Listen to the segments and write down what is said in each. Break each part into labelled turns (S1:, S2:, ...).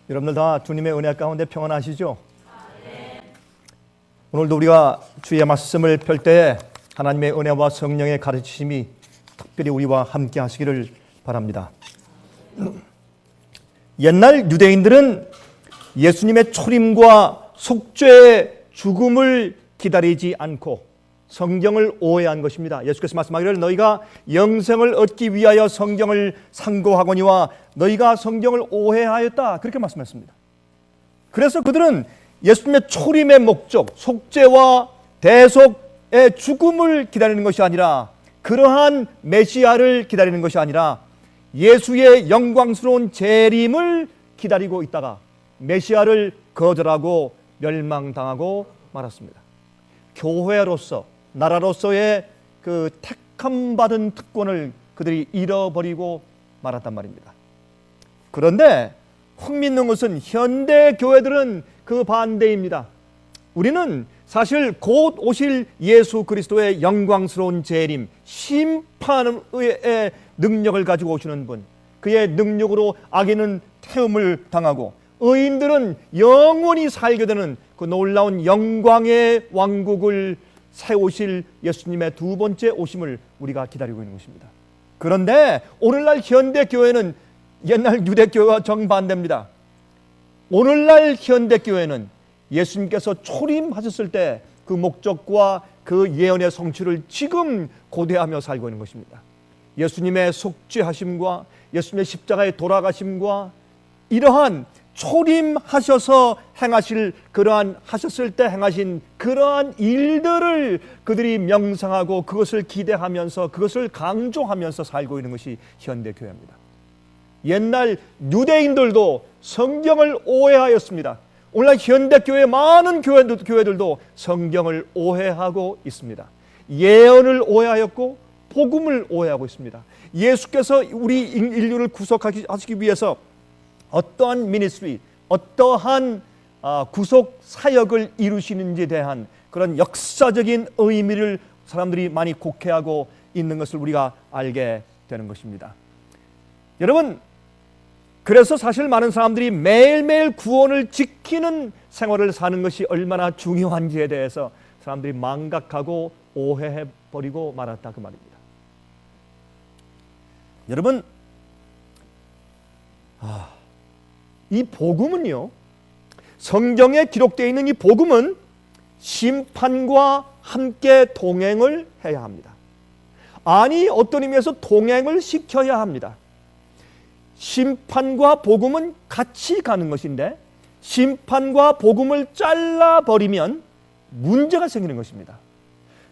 S1: 여러분들 다 주님의 은혜 가운데 평안하시죠? 오늘도 우리가 주의 말씀을 펼 때에 하나님의 은혜와 성령의 가르치심이 특별히 우리와 함께 하시기를 바랍니다. 옛날 유대인들은 예수님의 초림과 속죄의 죽음을 기다리지 않고 성경을 오해한 것입니다. 예수께서 말씀하기를 너희가 영생을 얻기 위하여 성경을 상고하거니와 너희가 성경을 오해하였다, 그렇게 말씀했습니다. 그래서 그들은 예수님의 초림의 목적, 속죄와 대속의 죽음을 기다리는 것이 아니라, 그러한 메시아를 기다리는 것이 아니라 예수의 영광스러운 재림을 기다리고 있다가 메시아를 거절하고 멸망당하고 말았습니다. 교회로서, 나라로서의 그 택함받은 특권을 그들이 잃어버리고 말았단 말입니다. 그런데 흥미있는 것은 현대 교회들은 그 반대입니다. 우리는 사실 곧 오실 예수 그리스도의 영광스러운 재림, 심판의 능력을 가지고 오시는 분, 그의 능력으로 악인은 태움을 당하고 의인들은 영원히 살게 되는 그 놀라운 영광의 왕국을 세우실 예수님의 두 번째 오심을 우리가 기다리고 있는 것입니다. 그런데 오늘날 현대교회는 옛날 유대교회와 정반대입니다. 오늘날 현대교회는 예수님께서 초림하셨을 때 그 목적과 그 예언의 성취를 지금 고대하며 살고 있는 것입니다. 예수님의 속죄하심과 예수님의 십자가의 돌아가심과 이러한 초림하셔서 행하실 그러한 하셨을 때 행하신 그러한 일들을 그들이 명상하고 그것을 기대하면서 그것을 강조하면서 살고 있는 것이 현대교회입니다. 옛날 유대인들도 성경을 오해하였습니다. 오늘날 현대교회 많은 교회들도 성경을 오해하고 있습니다. 예언을 오해하였고 복음을 오해하고 있습니다. 예수께서 우리 인류를 구속하시기 위해서 어떠한 미니스트리, 어떠한 구속 사역을 이루시는지에 대한 그런 역사적인 의미를 사람들이 많이 곡해하고 있는 것을 우리가 알게 되는 것입니다. 여러분, 그래서 사실 많은 사람들이 매일매일 구원을 지키는 생활을 사는 것이 얼마나 중요한지에 대해서 사람들이 망각하고 오해해버리고 말았다, 그 말입니다. 여러분, 이 복음은요, 성경에 기록되어 있는 이 복음은 심판과 함께 동행을 해야 합니다. 아니, 어떤 의미에서 동행을 시켜야 합니다. 심판과 복음은 같이 가는 것인데 심판과 복음을 잘라버리면 문제가 생기는 것입니다.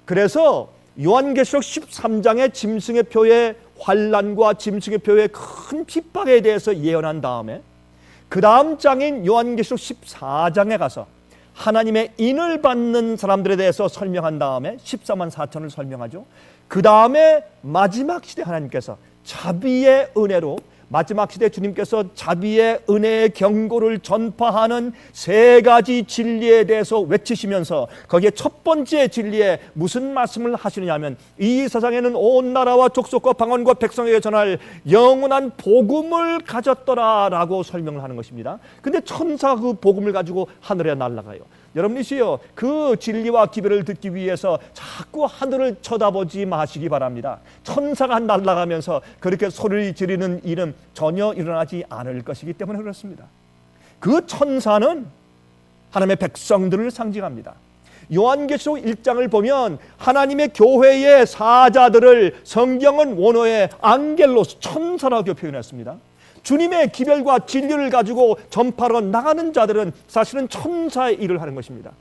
S1: 그래서 요한계시록 13장의 짐승의 표의 환난과 짐승의 표의 큰 핍박에 대해서 예언한 다음에 그 다음 장인 요한계시록 14장에 가서 하나님의 인을 받는 사람들에 대해서 설명한 다음에 14만 4천을 설명하죠. 그 다음에 마지막 시대 하나님께서 자비의 은혜로 마지막 시대 주님께서 자비의 은혜의 경고를 전파하는 세 가지 진리에 대해서 외치시면서 거기에 첫 번째 진리에 무슨 말씀을 하시느냐 하면 이 세상에는 온 나라와 족속과 방언과 백성에게 전할 영원한 복음을 가졌더라 라고 설명을 하는 것입니다. 근데 천사가 그 복음을 가지고 하늘에 날아가요. 여러분이시여, 그 진리와 기별을 듣기 위해서 자꾸 하늘을 쳐다보지 마시기 바랍니다. 천사가 날아가면서 그렇게 소리를 지르는 일은 전혀 일어나지 않을 것이기 때문에 그렇습니다. 그 천사는 하나님의 백성들을 상징합니다. 요한계시록 1장을 보면 하나님의 교회의 사자들을 성경은 원어에 안겔로스, 천사라고 표현했습니다. 주님의 기별과 진리를 가지고 전파로 나가는 자들은 사실은 천사의 일을 하는 것입니다.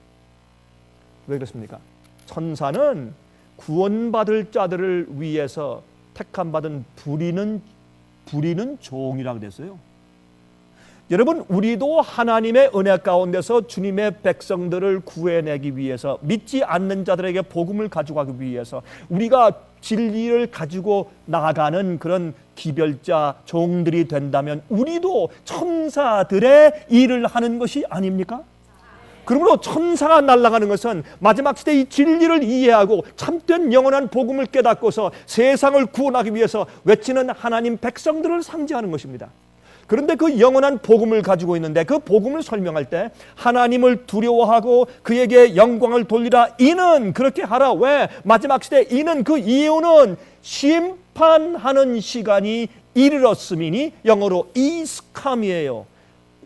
S1: 왜 그렇습니까? 천사는 구원받을 자들을 위해서 택함받은 부리는 종이라고 됐어요. 여러분, 우리도 하나님의 은혜 가운데서 주님의 백성들을 구해내기 위해서, 믿지 않는 자들에게 복음을 가져가기 위해서 우리가 진리를 가지고 나아가는 그런 기별자 종들이 된다면 우리도 천사들의 일을 하는 것이 아닙니까? 그러므로 천사가 날아가는 것은 마지막 시대 이 진리를 이해하고 참된 영원한 복음을 깨닫고서 세상을 구원하기 위해서 외치는 하나님 백성들을 상징하는 것입니다. 그런데 그 영원한 복음을 가지고 있는데 그 복음을 설명할 때 하나님을 두려워하고 그에게 영광을 돌리라. 이는 그렇게 하라. 왜? 마지막 시대 이는 그 이유는 심판하는 시간이 이르렀음이니 영어로 is come이에요.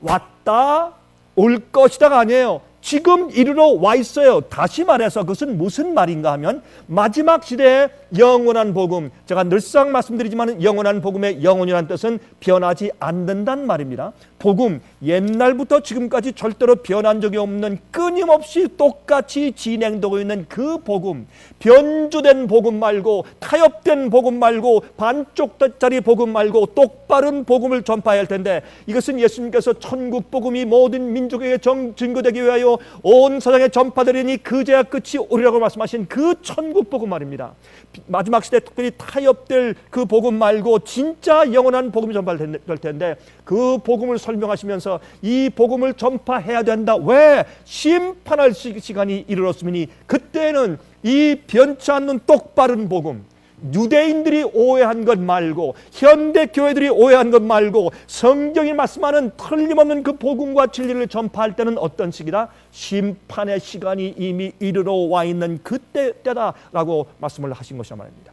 S1: 왔다 올 것이다가 아니에요. 지금 이르러 와 있어요. 다시 말해서 그것은 무슨 말인가 하면 마지막 시대의 영원한 복음, 제가 늘상 말씀드리지만 영원한 복음의 영원이라는 뜻은 변하지 않는다는 말입니다. 복음, 옛날부터 지금까지 절대로 변한 적이 없는 끊임없이 똑같이 진행되고 있는 그 복음, 변주된 복음 말고 타협된 복음 말고 반쪽짜리 복음 말고 똑바른 복음을 전파해야 할 텐데 이것은 예수님께서 천국 복음이 모든 민족에게 증거되기 위하여 온 세상에 전파되리니 그제야 끝이 오리라고 말씀하신 그 천국 복음 말입니다. 마지막 시대 특별히 타협될 그 복음 말고 진짜 영원한 복음이 전파될 텐데 그 복음을 설명하시면서 이 복음을 전파해야 된다. 왜? 심판할 시간이 이르렀으니 그때는 이 변치 않는 똑바른 복음, 유대인들이 오해한 것 말고 현대 교회들이 오해한 것 말고 성경이 말씀하는 틀림없는 그 복음과 진리를 전파할 때는 어떤 시기다? 심판의 시간이 이미 이르러 와 있는 그때다라고 말씀을 하신 것이란 말입니다.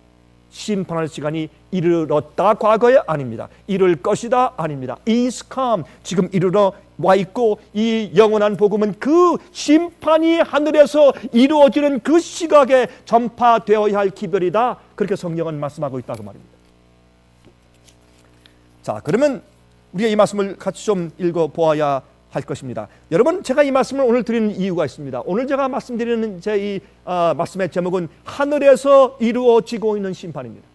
S1: 심판할 시간이 이르렀다 과거에 아닙니다. 이를 것이다 아닙니다. is come, 지금 이르러 와 있고 이 영원한 복음은 그 심판이 하늘에서 이루어지는 그 시각에 전파되어야 할 기별이다. 그렇게 성경은 말씀하고 있다고 말입니다. 자, 그러면 우리가 이 말씀을 같이 좀 읽어보아야 할 것입니다. 여러분, 제가 이 말씀을 오늘 드리는 이유가 있습니다. 오늘 제가 말씀드리는 제 이 말씀의 제목은 하늘에서 이루어지고 있는 심판입니다.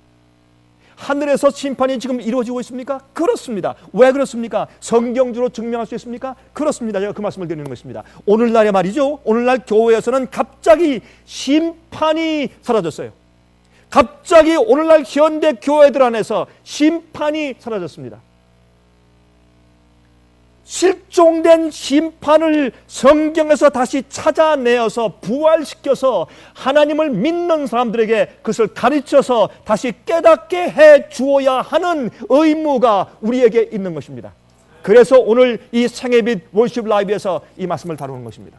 S1: 하늘에서 심판이 지금 이루어지고 있습니까? 그렇습니다. 왜 그렇습니까? 성경적으로 증명할 수 있습니까? 그렇습니다. 제가 그 말씀을 드리는 것입니다. 오늘날에 말이죠. 오늘날 교회에서는 갑자기 심판이 사라졌어요. 갑자기 오늘날 현대 교회들 안에서 심판이 사라졌습니다. 실종된 심판을 성경에서 다시 찾아내어서 부활시켜서 하나님을 믿는 사람들에게 그것을 가르쳐서 다시 깨닫게 해 주어야 하는 의무가 우리에게 있는 것입니다. 그래서 오늘 이 생애빛 월십 라이브에서 이 말씀을 다루는 것입니다.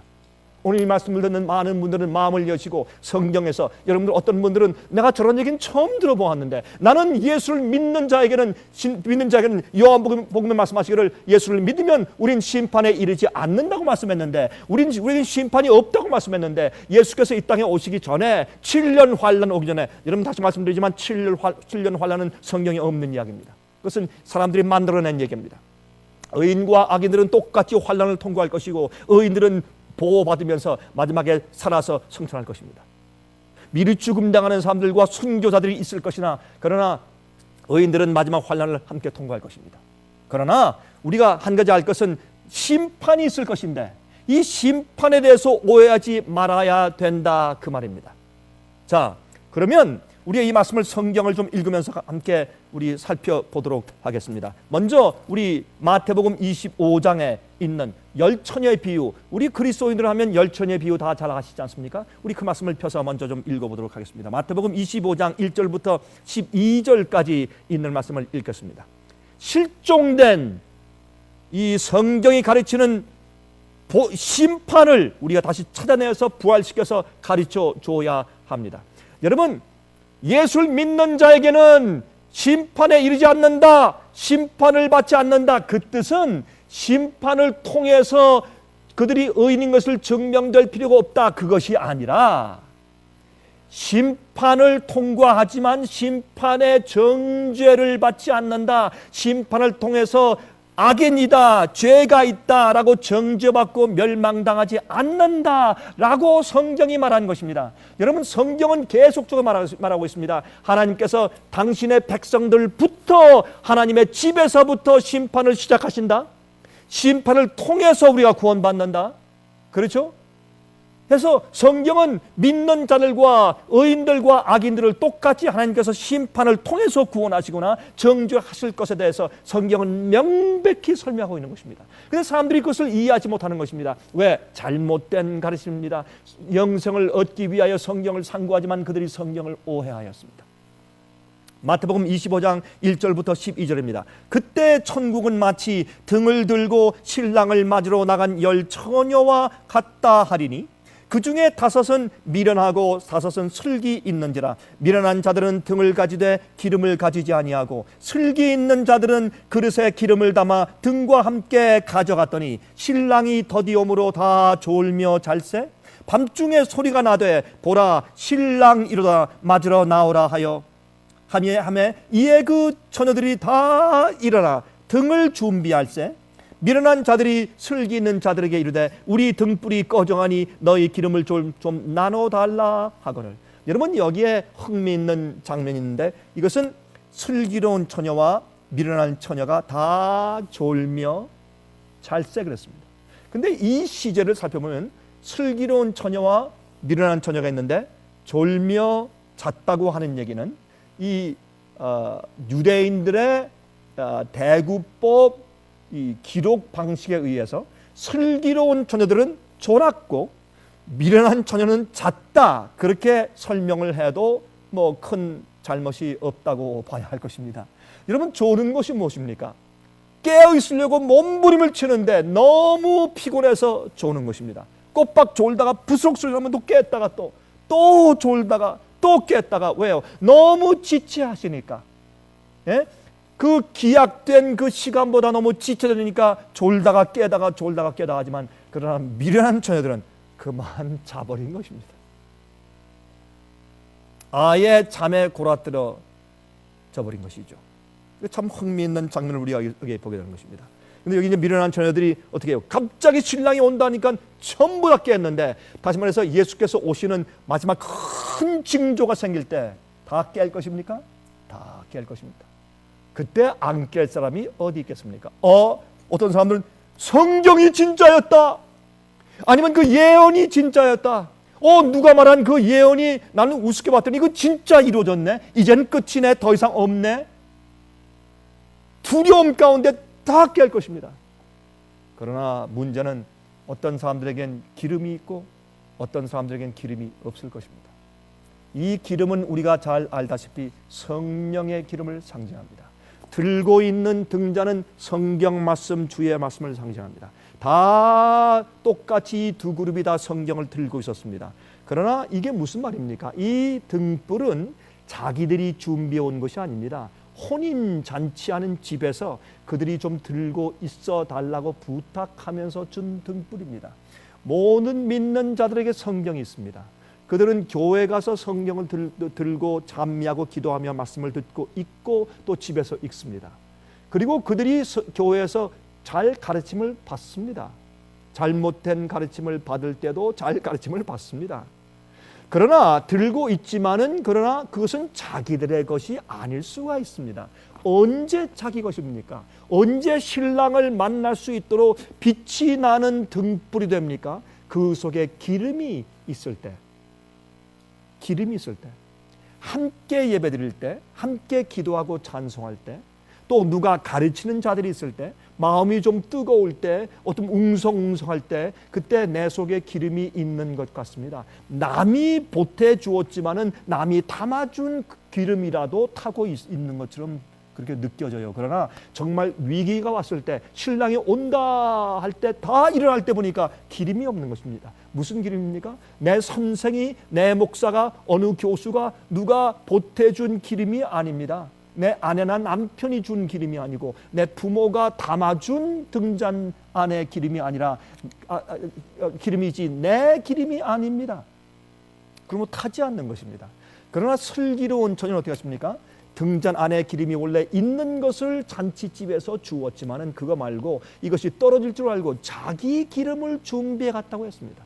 S1: 오늘 이 말씀을 듣는 많은 분들은 마음을 여시고 성경에서 여러분들 어떤 분들은 내가 저런 얘기는 처음 들어보았는데 나는 예수를 믿는 자에게는 요한복음에 말씀하시기를 예수를 믿으면 우린 심판에 이르지 않는다고 말씀했는데 우리는 심판이 없다고 말씀했는데 예수께서 이 땅에 오시기 전에 7년 환란 오기 전에 여러분 다시 말씀드리지만 7년 환란은 성경에 없는 이야기입니다. 그것은 사람들이 만들어낸 얘기입니다. 의인과 악인들은 똑같이 환란을 통과할 것이고 의인들은 보호받으면서 마지막에 살아서 성천할 것입니다. 미리 죽음당하는 사람들과 순교자들이 있을 것이나 그러나 의인들은 마지막 환난을 함께 통과할 것입니다. 그러나 우리가 한 가지 알 것은 심판이 있을 것인데 이 심판에 대해서 오해하지 말아야 된다 그 말입니다. 자, 그러면 우리가 이 말씀을 성경을 좀 읽으면서 함께 우리 살펴보도록 하겠습니다. 먼저 우리 마태복음 25장에 있는 열처녀의 비유, 우리 그리스도인들 하면 열처녀의 비유 다 잘 아시지 않습니까? 우리 그 말씀을 펴서 먼저 좀 읽어보도록 하겠습니다. 마태복음 25장 1절부터 12절까지 있는 말씀을 읽겠습니다. 실종된 이 성경이 가르치는 심판을 우리가 다시 찾아내서 부활시켜서 가르쳐 줘야 합니다. 여러분, 예수를 믿는 자에게는 심판에 이르지 않는다, 심판을 받지 않는다. 그 뜻은 심판을 통해서 그들이 의인인 것을 증명될 필요가 없다, 그것이 아니라 심판을 통과하지만 심판의 정죄를 받지 않는다, 심판을 통해서 악인이다, 죄가 있다라고 정죄받고 멸망당하지 않는다라고 성경이 말한 것입니다. 여러분, 성경은 계속적으로 말하고 있습니다. 하나님께서 당신의 백성들부터 하나님의 집에서부터 심판을 시작하신다. 심판을 통해서 우리가 구원받는다. 그렇죠? 그래서 성경은 믿는 자들과 의인들과 악인들을 똑같이 하나님께서 심판을 통해서 구원하시거나 정죄하실 것에 대해서 성경은 명백히 설명하고 있는 것입니다. 그런데 사람들이 그것을 이해하지 못하는 것입니다. 왜? 잘못된 가르침입니다. 영생을 얻기 위하여 성경을 상고하지만 그들이 성경을 오해하였습니다. 마태복음 25장 1절부터 12절입니다. 그때 천국은 마치 등을 들고 신랑을 맞으러 나간 10 처녀와 같다 하리니 그 중에 5은 미련하고 5은 슬기 있는지라. 미련한 자들은 등을 가지되 기름을 가지지 아니하고 슬기 있는 자들은 그릇에 기름을 담아 등과 함께 가져갔더니 신랑이 더디옴으로 다 졸며 잘세. 밤중에 소리가 나되 보라 신랑 이르다 맞으러 나오라 하며 이에 그 처녀들이 다 일어나 등을 준비할세. 미련한 자들이 슬기 있는 자들에게 이르되 우리 등불이 꺼정하니 너희 기름을 좀 나눠달라 하거늘. 여러분, 여기에 흥미있는 장면이 있는데 이것은 슬기로운 처녀와 미련한 처녀가 다 졸며 잘세 그랬습니다. 근데 이 시제를 살펴보면 슬기로운 처녀와 미련한 처녀가 있는데 졸며 잤다고 하는 얘기는 이 유대인들의 대구법 이 기록 방식에 의해서 슬기로운 처녀들은 졸았고 미련한 처녀는 잤다, 그렇게 설명을 해도 뭐 큰 잘못이 없다고 봐야 할 것입니다. 여러분, 조는 것이 무엇입니까? 깨어 있으려고 몸부림을 치는데 너무 피곤해서 조는 것입니다. 꼬박 졸다가 부스럭 소리 나면 또 깼다가 또 졸다가 또 깼다가. 왜요? 너무 지체하시니까. 예? 그 기약된 그 시간보다 너무 지체되니까 졸다가 깨다가 졸다가 깨다가 하지만, 그러나 미련한 처녀들은 그만 자버린 것입니다. 아예 잠에 골아들어 져버린 것이죠. 참 흥미있는 장면을 우리가 여기 보게 되는 것입니다. 근데 여기 이제 미련한 처녀들이 어떻게 해요? 갑자기 신랑이 온다니까 전부 다 깼는데, 다시 말해서 예수께서 오시는 마지막 큰 징조가 생길 때 다 깰 것입니까? 다 깰 것입니다. 그때 안 깰 사람이 어디 있겠습니까? 어떤 사람들은 성경이 진짜였다, 아니면 그 예언이 진짜였다, 누가 말한 그 예언이 나는 우습게 봤더니 이거 진짜 이루어졌네, 이제는 끝이네, 더 이상 없네. 두려움 가운데 다 깰 것입니다. 그러나 문제는 어떤 사람들에겐 기름이 있고 어떤 사람들에겐 기름이 없을 것입니다. 이 기름은 우리가 잘 알다시피 성령의 기름을 상징합니다. 들고 있는 등잔은 성경 말씀, 주의 말씀을 상징합니다. 다 똑같이 이 두 그룹이 다 성경을 들고 있었습니다. 그러나 이게 무슨 말입니까? 이 등불은 자기들이 준비해 온 것이 아닙니다. 혼인 잔치하는 집에서 그들이 좀 들고 있어 달라고 부탁하면서 준 등불입니다. 모든 믿는 자들에게 성경이 있습니다. 그들은 교회 가서 성경을 들고 잠미하고 기도하며 말씀을 듣고 읽고 또 집에서 읽습니다. 그리고 그들이 교회에서 잘 가르침을 받습니다. 잘못된 가르침을 받을 때도 잘 가르침을 받습니다. 그러나 들고 있지만은, 그러나 그것은 자기들의 것이 아닐 수가 있습니다. 언제 자기 것입니까? 언제 신랑을 만날 수 있도록 빛이 나는 등불이 됩니까? 그 속에 기름이 있을 때, 기름이 있을 때, 함께 예배드릴 때, 함께 기도하고 찬송할 때, 또 누가 가르치는 자들이 있을 때, 마음이 좀 뜨거울 때, 어떤 웅성웅성할 때, 그때 내 속에 기름이 있는 것 같습니다. 남이 보태 주었지만은 남이 담아준 기름이라도 타고 있는 것처럼 그렇게 느껴져요. 그러나 정말 위기가 왔을 때, 신랑이 온다 할 때, 다 일어날 때 보니까 기름이 없는 것입니다. 무슨 기름입니까? 내 선생이, 내 목사가, 어느 교수가 누가 보태준 기름이 아닙니다. 내 아내나 남편이 준 기름이 아니고 내 부모가 담아준 등잔 안에 기름이 아니라 기름이지 내 기름이 아닙니다. 그러면 타지 않는 것입니다. 그러나 슬기로운 처녀는 어떻게 하십니까? 등잔 안에 기름이 원래 있는 것을 잔치집에서 주었지만은 그거 말고 이것이 떨어질 줄 알고 자기 기름을 준비해 갔다고 했습니다.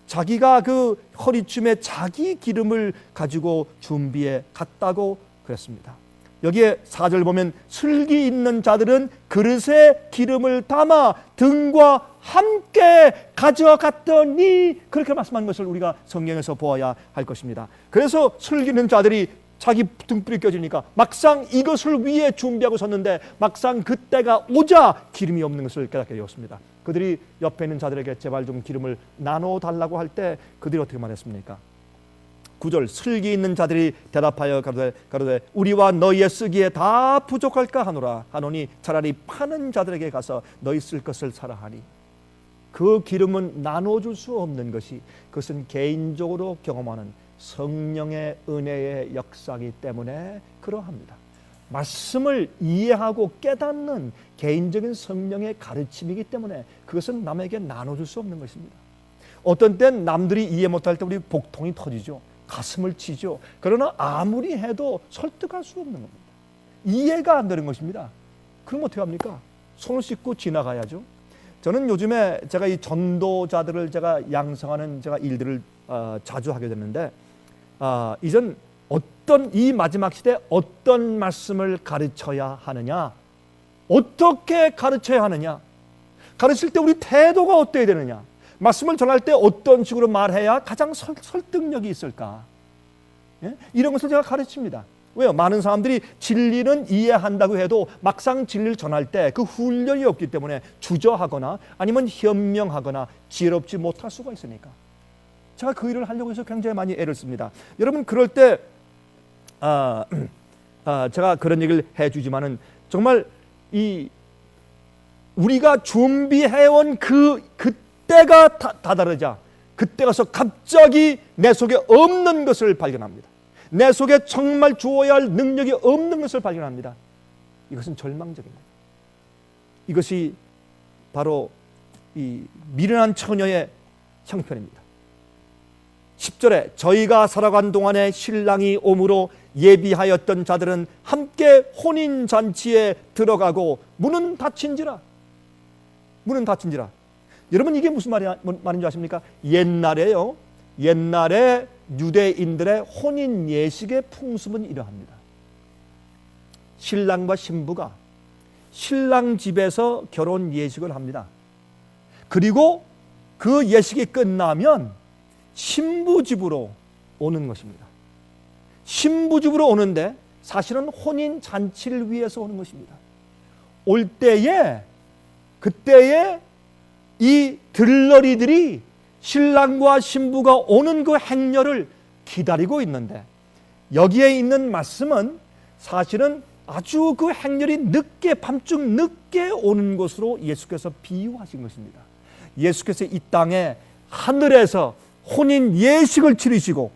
S1: 자기가 그 허리춤에 자기 기름을 가지고 준비해 갔다고 그랬습니다. 여기에 4절 보면 슬기 있는 자들은 그릇에 기름을 담아 등과 함께 가져갔더니, 그렇게 말씀한 것을 우리가 성경에서 보아야 할 것입니다. 그래서 슬기 있는 자들이 자기 등불이 껴지니까 막상 이것을 위해 준비하고 섰는데 막상 그때가 오자 기름이 없는 것을 깨닫게 되었습니다. 그들이 옆에 있는 자들에게 제발 좀 기름을 나눠 달라고 할 때 그들이 어떻게 말했습니까? 19절 슬기 있는 자들이 대답하여 가로되 우리와 너희의 쓰기에 다 부족할까 하노라 하노니 차라리 파는 자들에게 가서 너희 쓸 것을 사라 하니 그 기름은 나눠줄 수 없는 것이 그것은 개인적으로 경험하는 성령의 은혜의 역사이기 때문에 그러합니다. 말씀을 이해하고 깨닫는 개인적인 성령의 가르침이기 때문에 그것은 남에게 나눠줄 수 없는 것입니다. 어떤 땐 남들이 이해 못할 때 우리 복통이 터지죠. 가슴을 치죠. 그러나 아무리 해도 설득할 수 없는 겁니다. 이해가 안 되는 것입니다. 그럼 어떻게 합니까? 손을 씻고 지나가야죠. 저는 요즘에 제가 이 전도자들을 제가 양성하는 제가 일들을 자주 하게 됐는데 이전 이 마지막 시대에 어떤 말씀을 가르쳐야 하느냐, 어떻게 가르쳐야 하느냐, 가르칠 때 우리 태도가 어때야 되느냐, 말씀을 전할 때 어떤 식으로 말해야 가장 설득력이 있을까, 예? 이런 것을 제가 가르칩니다. 왜요? 많은 사람들이 진리는 이해한다고 해도 막상 진리를 전할 때 그 훈련이 없기 때문에 주저하거나 아니면 현명하거나 지혜롭지 못할 수가 있으니까 제가 그 일을 하려고 해서 굉장히 많이 애를 씁니다. 여러분 그럴 때 제가 그런 얘기를 해주지만은 정말 우리가 준비해온 그때가 다다르자 그때 가서 갑자기 내 속에 없는 것을 발견합니다. 내 속에 정말 주어야 할 능력이 없는 것을 발견합니다. 이것은 절망적입니다. 이것이 바로 이 미련한 처녀의 형편입니다. 10절에 저희가 살아간 동안에 신랑이 오므로 예비하였던 자들은 함께 혼인잔치에 들어가고 문은 닫힌지라. 여러분 이게 무슨 말인지 아십니까? 옛날에 유대인들의 혼인 예식의 풍습은 이러합니다. 신랑과 신부가 신랑 집에서 결혼 예식을 합니다. 그리고 그 예식이 끝나면 신부 집으로 오는 것입니다. 신부 집으로 오는데 사실은 혼인 잔치를 위해서 오는 것입니다. 올 때에 그때에 이 들러리들이 신랑과 신부가 오는 그 행렬을 기다리고 있는데 여기에 있는 말씀은 사실은 아주 그 행렬이 밤중 늦게 오는 것으로 예수께서 비유하신 것입니다. 예수께서 이 땅에 하늘에서 혼인 예식을 치르시고,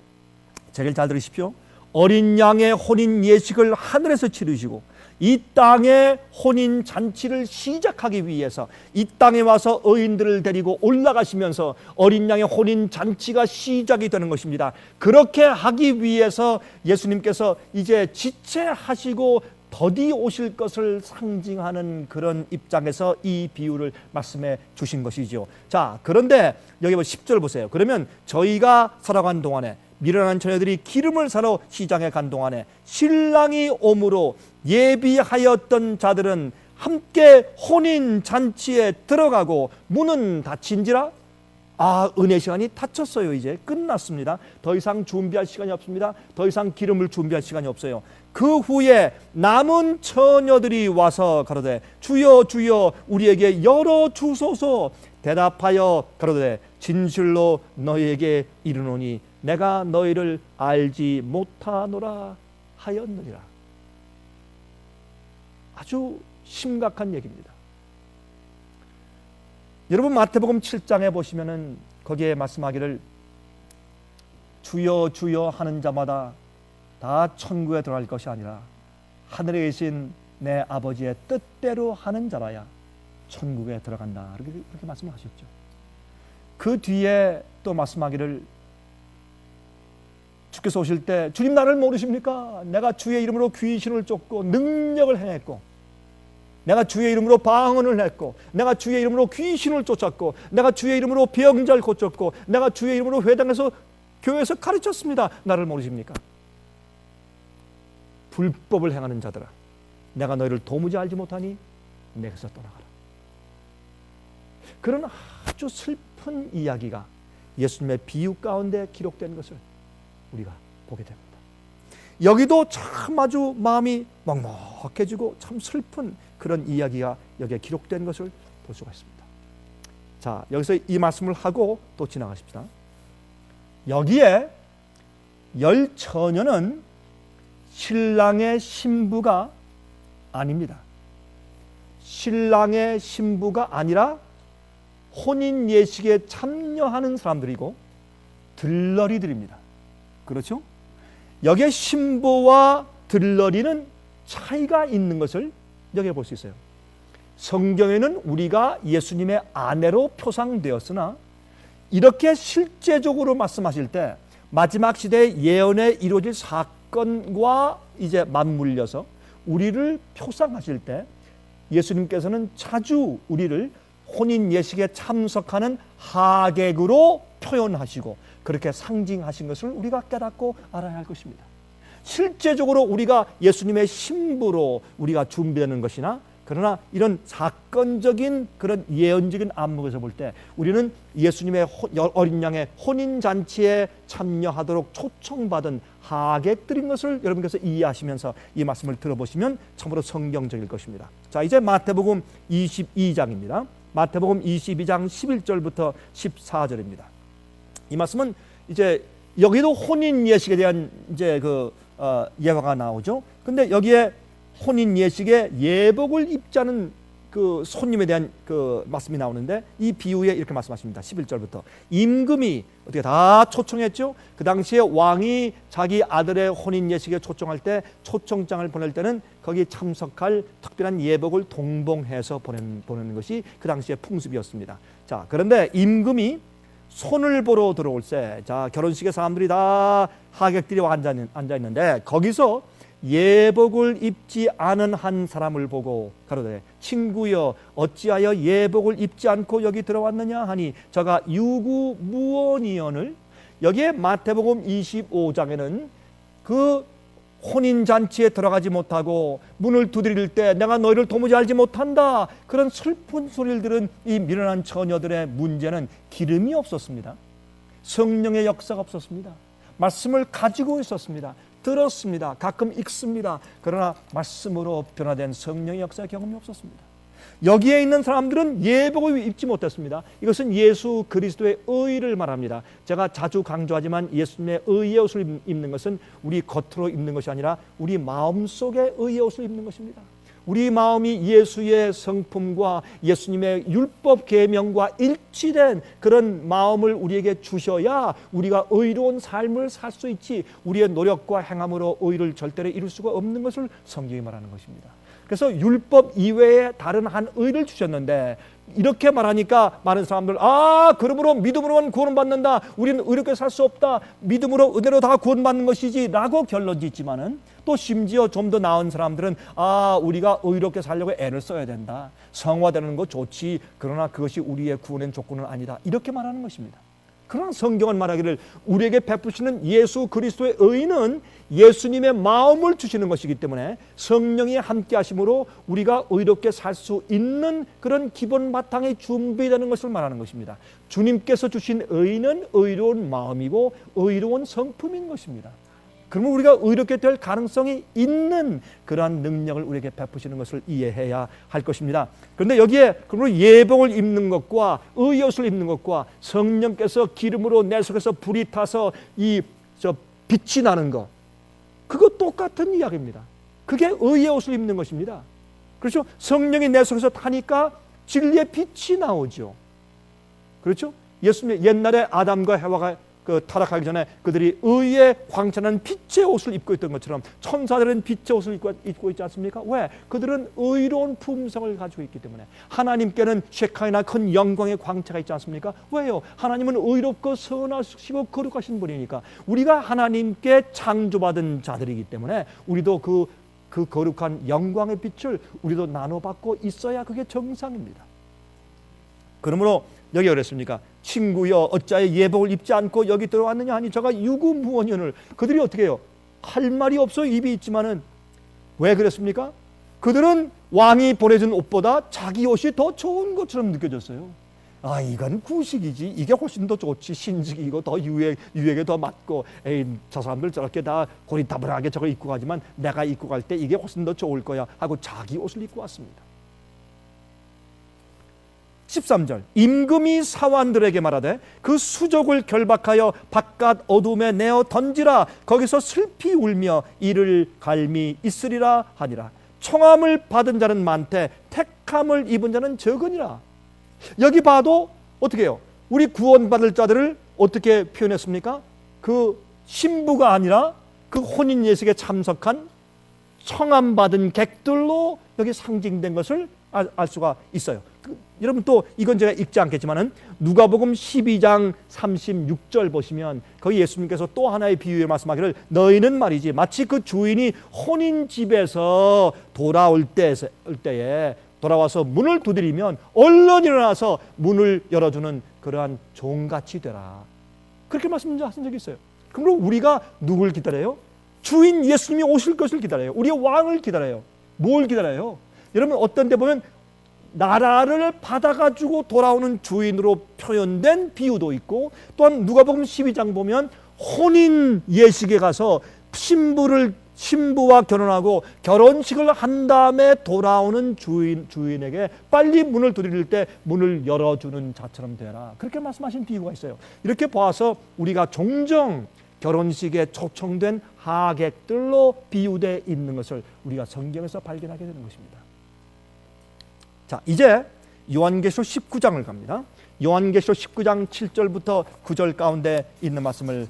S1: 제일 잘 들으십시오. 어린 양의 혼인 예식을 하늘에서 치르시고 이 땅의 혼인 잔치를 시작하기 위해서 이 땅에 와서 의인들을 데리고 올라가시면서 어린 양의 혼인 잔치가 시작이 되는 것입니다. 그렇게 하기 위해서 예수님께서 이제 지체하시고 더디 오실 것을 상징하는 그런 입장에서 이 비유를 말씀해 주신 것이죠. 자, 그런데 여기 10절 보세요. 그러면 저희가 살아간 동안에 미련한 처녀들이 기름을 사러 시장에 간 동안에 신랑이 오므로 예비하였던 자들은 함께 혼인 잔치에 들어가고 문은 닫힌지라. 은혜 시간이 닫혔어요. 이제 끝났습니다. 더 이상 준비할 시간이 없습니다. 더 이상 기름을 준비할 시간이 없어요. 그 후에 남은 처녀들이 와서 가로되 주여 주여 우리에게 열어 주소서. 대답하여 가로되 진실로 너희에게 이르노니 내가 너희를 알지 못하노라 하였느니라. 아주 심각한 얘기입니다. 여러분 마태복음 7장에 보시면은 거기에 말씀하기를 주여 주여 하는 자마다 다 천국에 들어갈 것이 아니라 하늘에 계신 내 아버지의 뜻대로 하는 자라야 천국에 들어간다. 그렇게 말씀하셨죠. 그 뒤에 또 말씀하기를 주께서 오실 때 주님 나를 모르십니까? 내가 주의 이름으로 귀신을 쫓고 능력을 행했고 내가 주의 이름으로 방언을 했고 내가 주의 이름으로 귀신을 쫓았고 내가 주의 이름으로 병자를 고쳤고 내가 주의 이름으로 회당에서 교회에서 가르쳤습니다. 나를 모르십니까? 불법을 행하는 자들아 내가 너희를 도무지 알지 못하니 내게서 떠나가라. 그런 아주 슬픈 이야기가 예수님의 비유 가운데 기록된 것을 우리가 보게 됩니다. 여기도 참 아주 마음이 먹먹해지고 참 슬픈 그런 이야기가 여기에 기록된 것을 볼 수가 있습니다. 자, 여기서 이 말씀을 하고 또 지나가십시다. 여기에 열 처녀는 신랑의 신부가 아닙니다. 신랑의 신부가 아니라 혼인 예식에 참여하는 사람들이고 들러리들입니다. 그렇죠? 여기에 신부와 들러리는 차이가 있는 것을 여기에 볼 수 있어요. 성경에는 우리가 예수님의 아내로 표상되었으나 이렇게 실제적으로 말씀하실 때 마지막 시대의 예언에 이루어질 사건과 이제 맞물려서 우리를 표상하실 때 예수님께서는 자주 우리를 혼인 예식에 참석하는 하객으로 표현하시고 그렇게 상징하신 것을 우리가 깨닫고 알아야 할 것입니다. 실제적으로 우리가 예수님의 신부로 우리가 준비되는 것이나 그러나 이런 사건적인 그런 예언적인 안목에서 볼 때 우리는 예수님의 어린 양의 혼인잔치에 참여하도록 초청받은 하객들인 것을 여러분께서 이해하시면서 이 말씀을 들어보시면 참으로 성경적일 것입니다. 자, 이제 마태복음 22장입니다. 마태복음 22장 11절부터 14절입니다. 이 말씀은 이제 여기도 혼인 예식에 대한 이제 예화가 나오죠. 근데 여기에 혼인 예식에 예복을 입자는 그 손님에 대한 그 말씀이 나오는데 이 비유에 이렇게 말씀하십니다. 11절부터 임금이 어떻게 다 초청했죠. 그 당시에 왕이 자기 아들의 혼인 예식에 초청할 때 초청장을 보낼 때는 거기 참석할 특별한 예복을 동봉해서 보내는 것이 그 당시의 풍습이었습니다. 자, 그런데 임금이 손을 보러 들어올 때, 자, 결혼식에 사람들이 다 하객들이 앉아 있는데 거기서 예복을 입지 않은 한 사람을 보고 가로되 친구여 어찌하여 예복을 입지 않고 여기 들어왔느냐 하니 저가 유구무원이언을. 여기에 마태복음 25장에는 그 혼인잔치에 들어가지 못하고 문을 두드릴 때 내가 너희를 도무지 알지 못한다, 그런 슬픈 소리를 들은 이 미련한 처녀들의 문제는 기름이 없었습니다. 성령의 역사가 없었습니다. 말씀을 가지고 있었습니다. 들었습니다. 가끔 읽습니다. 그러나 말씀으로 변화된 성령의 역사의 경험이 없었습니다. 여기에 있는 사람들은 예복을 입지 못했습니다. 이것은 예수 그리스도의 의를 말합니다. 제가 자주 강조하지만 예수님의 의의 옷을 입는 것은 우리 겉으로 입는 것이 아니라 우리 마음속에 의의 옷을 입는 것입니다. 우리 마음이 예수의 성품과 예수님의 율법 계명과 일치된 그런 마음을 우리에게 주셔야 우리가 의로운 삶을 살 수 있지, 우리의 노력과 행함으로 의를 절대로 이룰 수가 없는 것을 성경이 말하는 것입니다. 그래서 율법 이외에 다른 한 의를 주셨는데 이렇게 말하니까 많은 사람들 그러므로 믿음으로만 구원받는다, 우리는 의롭게 살 수 없다, 믿음으로 은혜로 다 구원받는 것이지 라고 결론 짓지만은 또 심지어 좀 더 나은 사람들은 우리가 의롭게 살려고 애를 써야 된다, 성화되는 거 좋지, 그러나 그것이 우리의 구원의 조건은 아니다, 이렇게 말하는 것입니다. 그러나 성경은 말하기를 우리에게 베푸시는 예수 그리스도의 의는 예수님의 마음을 주시는 것이기 때문에 성령이 함께 하심으로 우리가 의롭게 살 수 있는 그런 기본 바탕이 준비되는 것을 말하는 것입니다. 주님께서 주신 의는 의로운 마음이고 의로운 성품인 것입니다. 그러면 우리가 의롭게 될 가능성이 있는 그러한 능력을 우리에게 베푸시는 것을 이해해야 할 것입니다. 그런데 여기에 그러므로 예복을 입는 것과 의의 옷을 입는 것과 성령께서 기름으로 내 속에서 불이 타서 빛이 나는 것, 그거 똑같은 이야기입니다. 그게 의의 옷을 입는 것입니다. 그렇죠? 성령이 내 속에서 타니까 진리의 빛이 나오죠. 그렇죠? 예수님 옛날에 아담과 해와가 타락하기 전에 그들이 의의 광채나는 빛의 옷을 입고 있던 것처럼 천사들은 빛의 옷을 입고 있지 않습니까? 왜? 그들은 의로운 품성을 가지고 있기 때문에. 하나님께는 셰카이나 큰 영광의 광채가 있지 않습니까? 왜요? 하나님은 의롭고 선하시고 거룩하신 분이니까. 우리가 하나님께 창조받은 자들이기 때문에 우리도 그 거룩한 영광의 빛을 우리도 나눠받고 있어야 그게 정상입니다. 그러므로 여기 그랬습니까? 친구여 어찌하여 예복을 입지 않고 여기 들어왔느냐 하니 저가 유구무원이언을. 그들이 어떻게 해요? 할 말이 없어 입이 있지만은 왜 그랬습니까? 그들은 왕이 보내준 옷보다 자기 옷이 더 좋은 것처럼 느껴졌어요. 이건 구식이지, 이게 훨씬 더 좋지, 신식이고 더 유행에 더 맞고, 저 사람들 저렇게 다 고리타분하게 저걸 입고 가지만 내가 입고 갈 때 이게 훨씬 더 좋을 거야 하고 자기 옷을 입고 왔습니다. 13절 임금이 사환들에게 말하되 그 수족을 결박하여 바깥 어둠에 내어 던지라. 거기서 슬피 울며 이를 갈미 있으리라 하니라. 청함을 받은 자는 많되 택함을 입은 자는 적으니라. 여기 봐도 어떻게 해요? 우리 구원받을 자들을 어떻게 표현했습니까? 그 신부가 아니라 그 혼인 예식에 참석한 청함받은 객들로 여기 상징된 것을 알 수가 있어요. 여러분 또 이건 제가 읽지 않겠지만은 누가복음 12장 36절 보시면 거기 예수님께서 또 하나의 비유에 말씀하기를 너희는 말이지 마치 그 주인이 혼인 집에서 돌아올 때에 돌아와서 문을 두드리면 얼른 일어나서 문을 열어주는 그러한 종같이 되라. 그렇게 말씀하신 적이 있어요. 그럼 우리가 누굴 기다려요? 주인 예수님이 오실 것을 기다려요. 우리의 왕을 기다려요. 뭘 기다려요? 여러분 어떤 데 보면 나라를 받아가지고 돌아오는 주인으로 표현된 비유도 있고 또한 누가복음 12장 보면 혼인 예식에 가서 신부와 결혼하고 결혼식을 한 다음에 돌아오는 주인에게 빨리 문을 두드릴 때 문을 열어주는 자처럼 되라. 그렇게 말씀하신 비유가 있어요. 이렇게 봐서 우리가 종종 결혼식에 초청된 하객들로 비유되어 있는 것을 우리가 성경에서 발견하게 되는 것입니다. 자, 이제 요한계시록 19장을 갑니다. 요한계시록 19장 7절부터 9절 가운데 있는 말씀을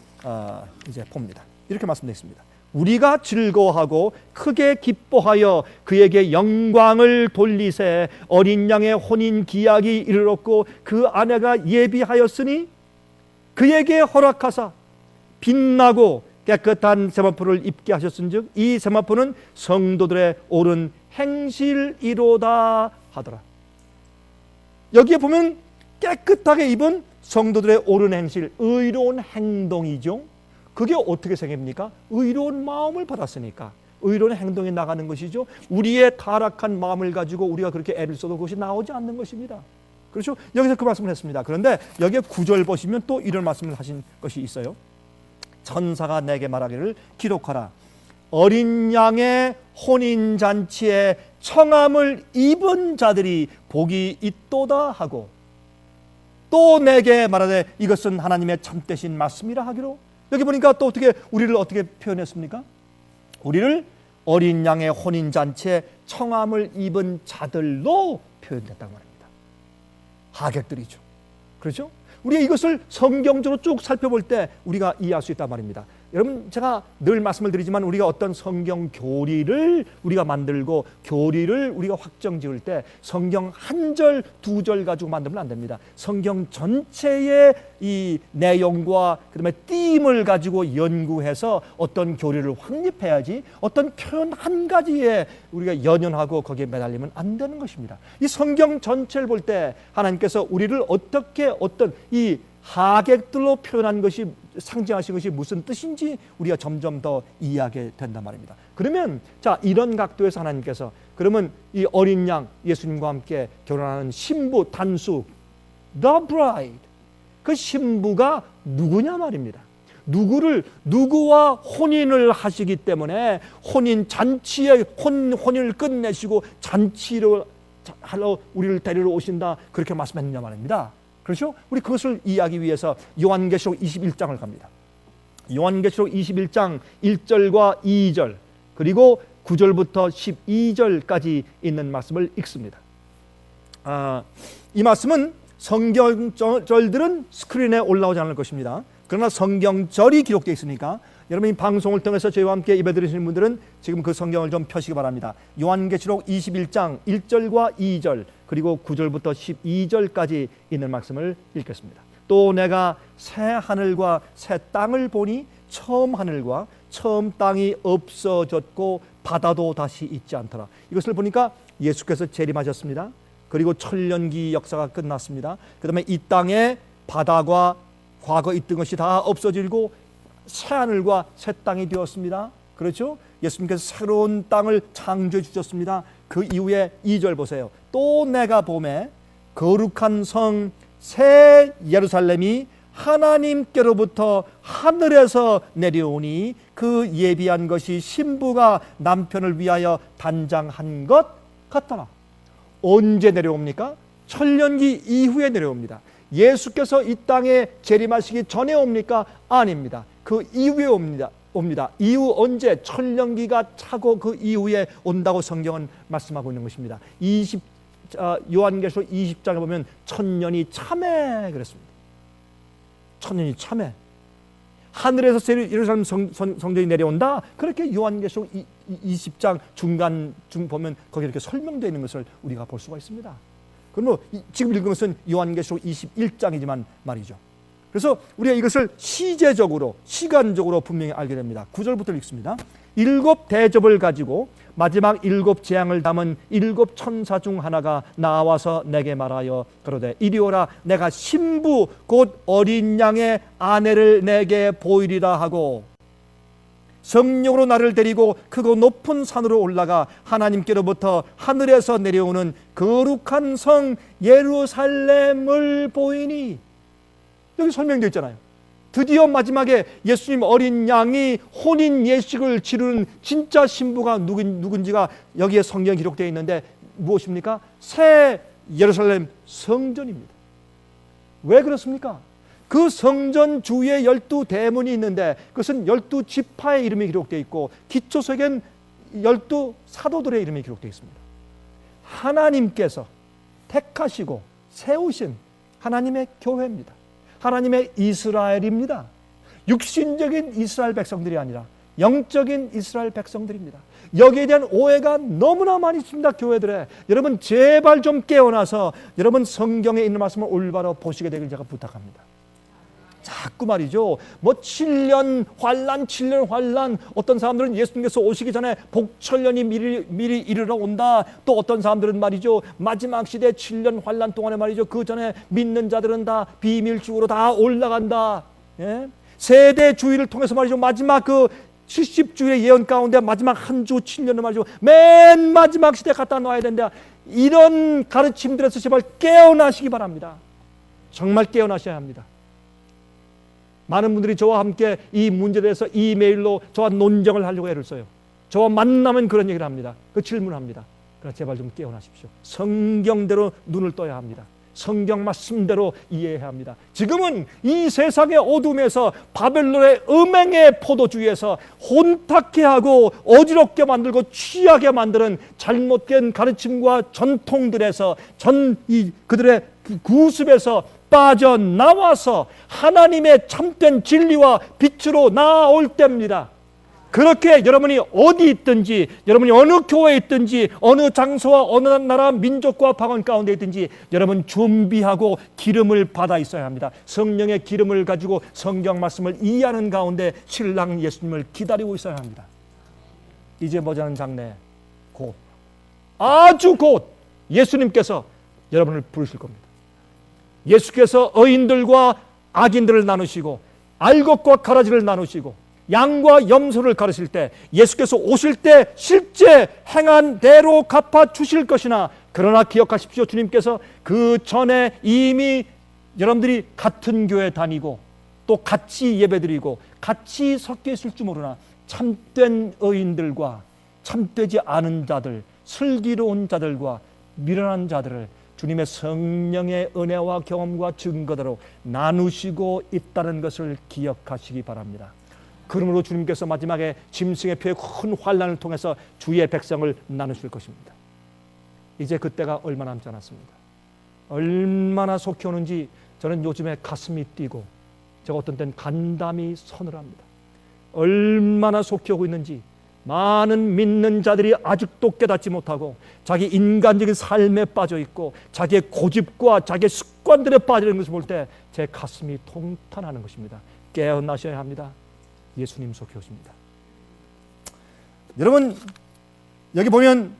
S1: 이제 봅니다. 이렇게 말씀되어 있습니다. 우리가 즐거워하고 크게 기뻐하여 그에게 영광을 돌리세. 어린 양의 혼인 기약이 이르렀고 그 아내가 예비하였으니 그에게 허락하사 빛나고 깨끗한 세마포를 입게 하셨은즉 이 세마포는 성도들의 옳은 행실이로다 하더라. 여기에 보면 깨끗하게 입은 성도들의 옳은 행실, 의로운 행동이죠. 그게 어떻게 생깁니까? 의로운 마음을 받았으니까 의로운 행동에 나가는 것이죠. 우리의 타락한 마음을 가지고 우리가 그렇게 애를 써도 그것이 나오지 않는 것입니다. 그렇죠? 여기서 그 말씀을 했습니다. 그런데 여기에 9절 보시면 또 이런 말씀을 하신 것이 있어요. 천사가 내게 말하기를 기록하라. 어린 양의 혼인잔치에 청함을 입은 자들이 복이 있도다 하고 또 내게 말하되 이것은 하나님의 참되신 말씀이라 하기로. 여기 보니까 또 우리를 어떻게 표현했습니까? 우리를 어린 양의 혼인잔치에 청함을 입은 자들로 표현됐다고 말입니다. 하객들이죠. 그렇죠? 우리가 이것을 성경적으로 쭉 살펴볼 때 우리가 이해할 수 있단 말입니다. 여러분 제가 늘 말씀을 드리지만 우리가 어떤 성경 교리를 우리가 만들고 교리를 우리가 확정 지을 때 성경 한 절, 두 절 가지고 만들면 안 됩니다. 성경 전체의 이 내용과 그다음에 띠임을 가지고 연구해서 어떤 교리를 확립해야지 어떤 표현 한 가지에 우리가 연연하고 거기에 매달리면 안 되는 것입니다. 이 성경 전체를 볼 때 하나님께서 우리를 어떻게 어떤 이 하객들로 표현한 것이 상징하신 것이 무슨 뜻인지 우리가 점점 더 이해하게 된단 말입니다. 그러면 자 이런 각도에서 하나님께서 그러면 이 어린 양 예수님과 함께 결혼하는 신부 단수 the bride 그 신부가 누구냐 말입니다. 누구와 혼인을 하시기 때문에 혼인 잔치에 혼인을 끝내시고 잔치로 하러 우리를 데리러 오신다 그렇게 말씀했느냐 말입니다. 그렇죠? 우리 그것을 이해하기 위해서 요한계시록 21장을 갑니다. 요한계시록 21장 1절과 2절 그리고 9절부터 12절까지 있는 말씀을 읽습니다. 이 말씀은 성경절들은 스크린에 올라오지 않을 것입니다. 그러나 성경절이 기록되어 있으니까 여러분 이 방송을 통해서 저희와 함께 예배 드리시는 분들은 지금 그 성경을 좀 펴시기 바랍니다. 요한계시록 21장 1절과 2절 그리고 9절부터 12절까지 있는 말씀을 읽겠습니다. 또 내가 새 하늘과 새 땅을 보니 처음 하늘과 처음 땅이 없어졌고 바다도 다시 있지 않더라. 이것을 보니까 예수께서 재림하셨습니다. 그리고 천년기 역사가 끝났습니다. 그 다음에 이 땅에 바다가 과거 있던 것이 다 없어지고 새 하늘과 새 땅이 되었습니다. 그렇죠? 예수님께서 새로운 땅을 창조해 주셨습니다. 그 이후에 2절 보세요. 또 내가 보매 거룩한 성 새 예루살렘이 하나님께로부터 하늘에서 내려오니 그 예비한 것이 신부가 남편을 위하여 단장한 것 같더라. 언제 내려옵니까? 천년기 이후에 내려옵니다. 예수께서 이 땅에 재림하시기 전에 옵니까? 아닙니다. 그 이후에 옵니다. 이후 언제? 천년기가 차고 그 이후에 온다고 성경은 말씀하고 있는 것입니다. 요한계시록 20장에 보면 천년이 참에 그랬습니다. 천년이 참에. 하늘에서 예루살렘 성전이 내려온다. 그렇게 요한계시록 20장 중간 보면 거기 이렇게 설명되어 있는 것을 우리가 볼 수가 있습니다. 그럼 지금 읽은 것은 요한계시록 21장이지만 말이죠. 그래서 우리가 이것을 시제적으로 시간적으로 분명히 알게 됩니다. 9절부터 읽습니다. 7 대접을 가지고 마지막 7 재앙을 담은 7 천사 중 하나가 나와서 내게 말하여 그러되 이리 오라, 내가 신부 곧 어린 양의 아내를 내게 보이리라 하고 성령으로 나를 데리고 크고 높은 산으로 올라가 하나님께로부터 하늘에서 내려오는 거룩한 성 예루살렘을 보이니. 여기 설명되어 있잖아요. 드디어 마지막에 예수님 어린 양이 혼인 예식을 치르는 진짜 신부가 누군지가 여기에 성경에 기록되어 있는데 무엇입니까? 새 예루살렘 성전입니다. 왜 그렇습니까? 그 성전 주위에 12대문이 있는데 그것은 12지파의 이름이 기록되어 있고 기초석엔 12사도들의 이름이 기록되어 있습니다. 하나님께서 택하시고 세우신 하나님의 교회입니다. 하나님의 이스라엘입니다. 육신적인 이스라엘 백성들이 아니라 영적인 이스라엘 백성들입니다. 여기에 대한 오해가 너무나 많이 있습니다. 교회들에. 여러분 제발 좀 깨어나서 여러분 성경에 있는 말씀을 올바로 보시게 되길 제가 부탁합니다. 자꾸 말이죠. 뭐 7년 환란, 어떤 사람들은 예수님께서 오시기 전에 복천년이 미리 이르러 온다. 또 어떤 사람들은 말이죠. 마지막 시대 7년 환란 동안에 말이죠. 그 전에 믿는 자들은 다 비밀중으로 다 올라간다. 예? 세대 주의를 통해서 말이죠. 마지막 그 70주일의 예언 가운데 마지막 한 주 7년을 말이죠. 맨 마지막 시대에 갖다 놔야 된다. 이런 가르침들에서 제발 깨어나시기 바랍니다. 정말 깨어나셔야 합니다. 많은 분들이 저와 함께 이 문제에 대해서 이메일로 저와 논쟁을 하려고 애를 써요. 저와 만나면 그런 얘기를 합니다. 그 질문합니다. 그러나 제발 좀 깨어나십시오. 성경대로 눈을 떠야 합니다. 성경 말씀대로 이해해야 합니다. 지금은 이 세상의 어둠에서 바벨론의 음행의 포도주의에서 혼탁해 하고 어지럽게 만들고 취하게 만드는 잘못된 가르침과 전통들에서 그들의 구습에서 빠져나와서 하나님의 참된 진리와 빛으로 나아올 때입니다. 그렇게 여러분이 어디 있든지, 여러분이 어느 교회에 있든지, 어느 장소와 어느 나라 민족과 방언 가운데 있든지 여러분 준비하고 기름을 받아 있어야 합니다. 성령의 기름을 가지고 성경 말씀을 이해하는 가운데 신랑 예수님을 기다리고 있어야 합니다. 이제 머지않은 장래 곧, 아주 곧 예수님께서 여러분을 부르실 겁니다. 예수께서 의인들과 악인들을 나누시고 알곡과 가라지를 나누시고 양과 염소를 가르칠 때 예수께서 오실 때 실제 행한 대로 갚아 주실 것이나, 그러나 기억하십시오. 주님께서 그 전에 이미 여러분들이 같은 교회 다니고 또 같이 예배드리고 같이 섞여 있을 줄 모르나 참된 의인들과 참되지 않은 자들, 슬기로운 자들과 미련한 자들을 주님의 성령의 은혜와 경험과 증거대로 나누시고 있다는 것을 기억하시기 바랍니다. 그러므로 주님께서 마지막에 짐승의 표의 큰 환난을 통해서 주의 백성을 나누실 것입니다. 이제 그때가 얼마 남지 않았습니다. 얼마나 속히 오는지 저는 요즘에 가슴이 뛰고 제가 어떤 때는 간담이 서늘합니다. 얼마나 속히 오고 있는지 많은 믿는 자들이 아직도 깨닫지 못하고 자기 인간적인 삶에 빠져 있고 자기의 고집과 자기의 습관들에 빠져 있는 것을 볼 때 제 가슴이 통탄하는 것입니다. 깨어나셔야 합니다. 예수님 속히 오십니다. 여러분 여기 보면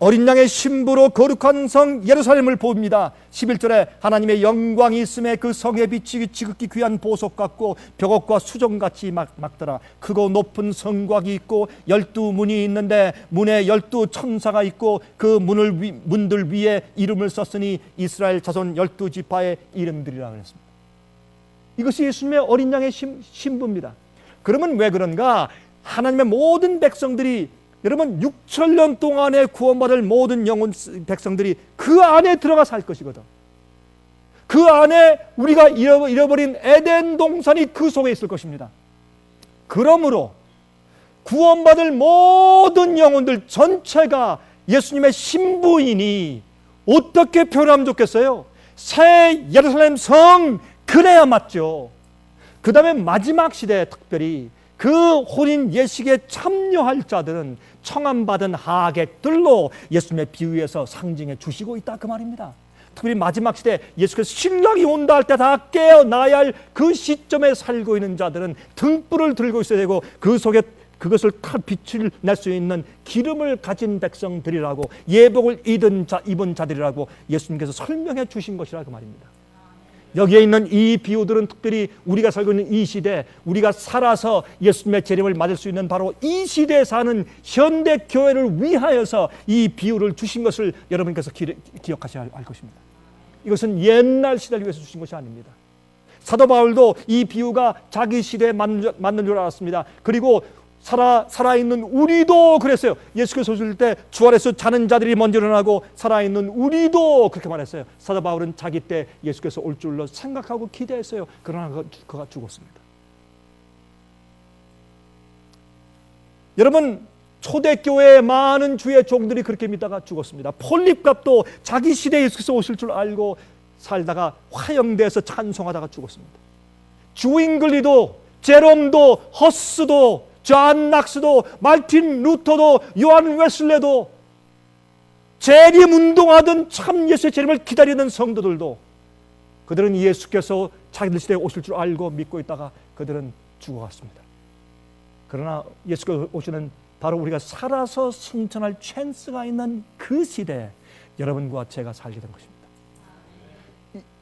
S1: 어린 양의 신부로 거룩한 성 예루살렘을 봅니다. 11절에 하나님의 영광이 있음에 그 성의 빛이 지극히 귀한 보석 같고 벽옥과 수정같이 막더라. 크고 높은 성곽이 있고 12문이 있는데 문에 12천사가 있고 그 문들 위에 이름을 썼으니 이스라엘 자손 12지파의 이름들이라 그랬습니다. 이것이 예수님의 어린 양의 신부입니다. 그러면 왜 그런가? 하나님의 모든 백성들이 여러분 6천년 동안에 구원받을 모든 영혼 백성들이 그 안에 들어가 살 것이거든. 그 안에 우리가 잃어버린 에덴 동산이 그 속에 있을 것입니다. 그러므로 구원받을 모든 영혼들 전체가 예수님의 신부이니 어떻게 표현하면 좋겠어요? 새 예루살렘 성, 그래야 맞죠. 그 다음에 마지막 시대에 특별히 그 혼인 예식에 참여할 자들은 청함받은 하객들로 예수님의 비유에서 상징해 주시고 있다, 그 말입니다. 특별히 마지막 시대 예수께서 신랑이 온다 할 때 다 깨어나야 할 그 시점에 살고 있는 자들은 등불을 들고 있어야 되고 그 속에 그것을 빛을 낼 수 있는 기름을 가진 백성들이라고, 예복을 입은 자들이라고 예수님께서 설명해 주신 것이라 그 말입니다. 여기에 있는 이 비유들은 특별히 우리가 살고 있는 이 시대, 우리가 살아서 예수님의 재림을 맞을 수 있는 바로 이 시대에 사는 현대 교회를 위하여서 이 비유를 주신 것을 여러분께서 기억하셔야 할 것입니다. 이것은 옛날 시대를 위해서 주신 것이 아닙니다. 사도 바울도 이 비유가 자기 시대에 맞는 줄 알았습니다. 그리고 살아있는 우리도 그랬어요. 예수께서 오실 때 주안에서 자는 자들이 먼저 일어나고 살아있는 우리도 그렇게 말했어요. 사도 바울은 자기 때 예수께서 올 줄로 생각하고 기대했어요. 그러나 그가 죽었습니다. 여러분, 초대교회의 많은 주의 종들이 그렇게 믿다가 죽었습니다. 폴립갑도 자기 시대에 예수께서 오실 줄 알고 살다가 화형대에서 찬송하다가 죽었습니다. 주잉글리도, 제롬도, 허스도, 존 낙스도, 마틴 루터도, 요한 웨슬레도, 재림운동하던 참 예수의 재림을 기다리는 성도들도, 그들은 예수께서 자기들 시대에 오실 줄 알고 믿고 있다가 그들은 죽어갔습니다. 그러나 예수가 오시는 바로 우리가 살아서 승천할 찬스가 있는 그 시대에 여러분과 제가 살게 된 것입니다.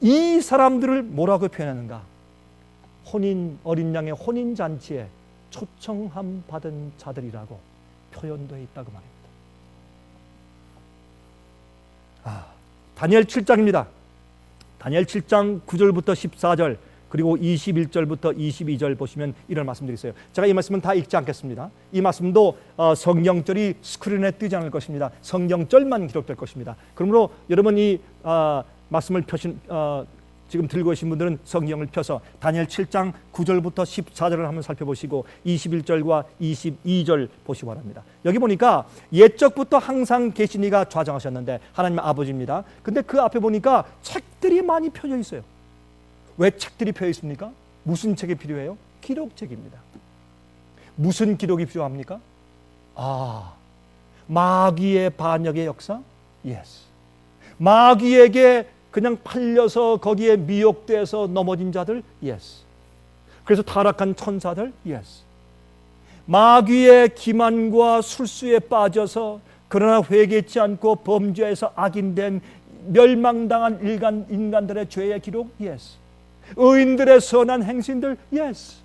S1: 이 사람들을 뭐라고 표현하는가? 어린 양의 혼인잔치에 초청함 받은 자들이라고 표현되어 있다고 말입니다. 다니엘 7장입니다. 다니엘 7장 9절부터 14절 그리고 21절부터 22절 보시면 이런 말씀들이 있어요. 제가 이 말씀은 다 읽지 않겠습니다. 이 말씀도 성경절이 스크린에 뜨지 않을 것입니다. 성경절만 기록될 것입니다. 그러므로 여러분 이 말씀을 지금 들고 계신 분들은 성경을 펴서 다니엘 7장 9절부터 14절을 한번 살펴보시고 21절과 22절 보시기 바랍니다. 여기 보니까 옛적부터 항상 계신 이가 좌정하셨는데 하나님 아버지입니다. 근데 그 앞에 보니까 책들이 많이 펴져 있어요. 왜 책들이 펴져 있습니까? 무슨 책이 필요해요? 기록책입니다. 무슨 기록이 필요합니까? 마귀의 반역의 역사? Yes. 마귀에게 그냥 팔려서 거기에 미혹돼서 넘어진 자들? Yes. 그래서 타락한 천사들? Yes. 마귀의 기만과 술수에 빠져서 그러나 회개치 않고 범죄에서 악인된 멸망당한 인간들의 죄의 기록? Yes. 의인들의 선한 행신들? Yes.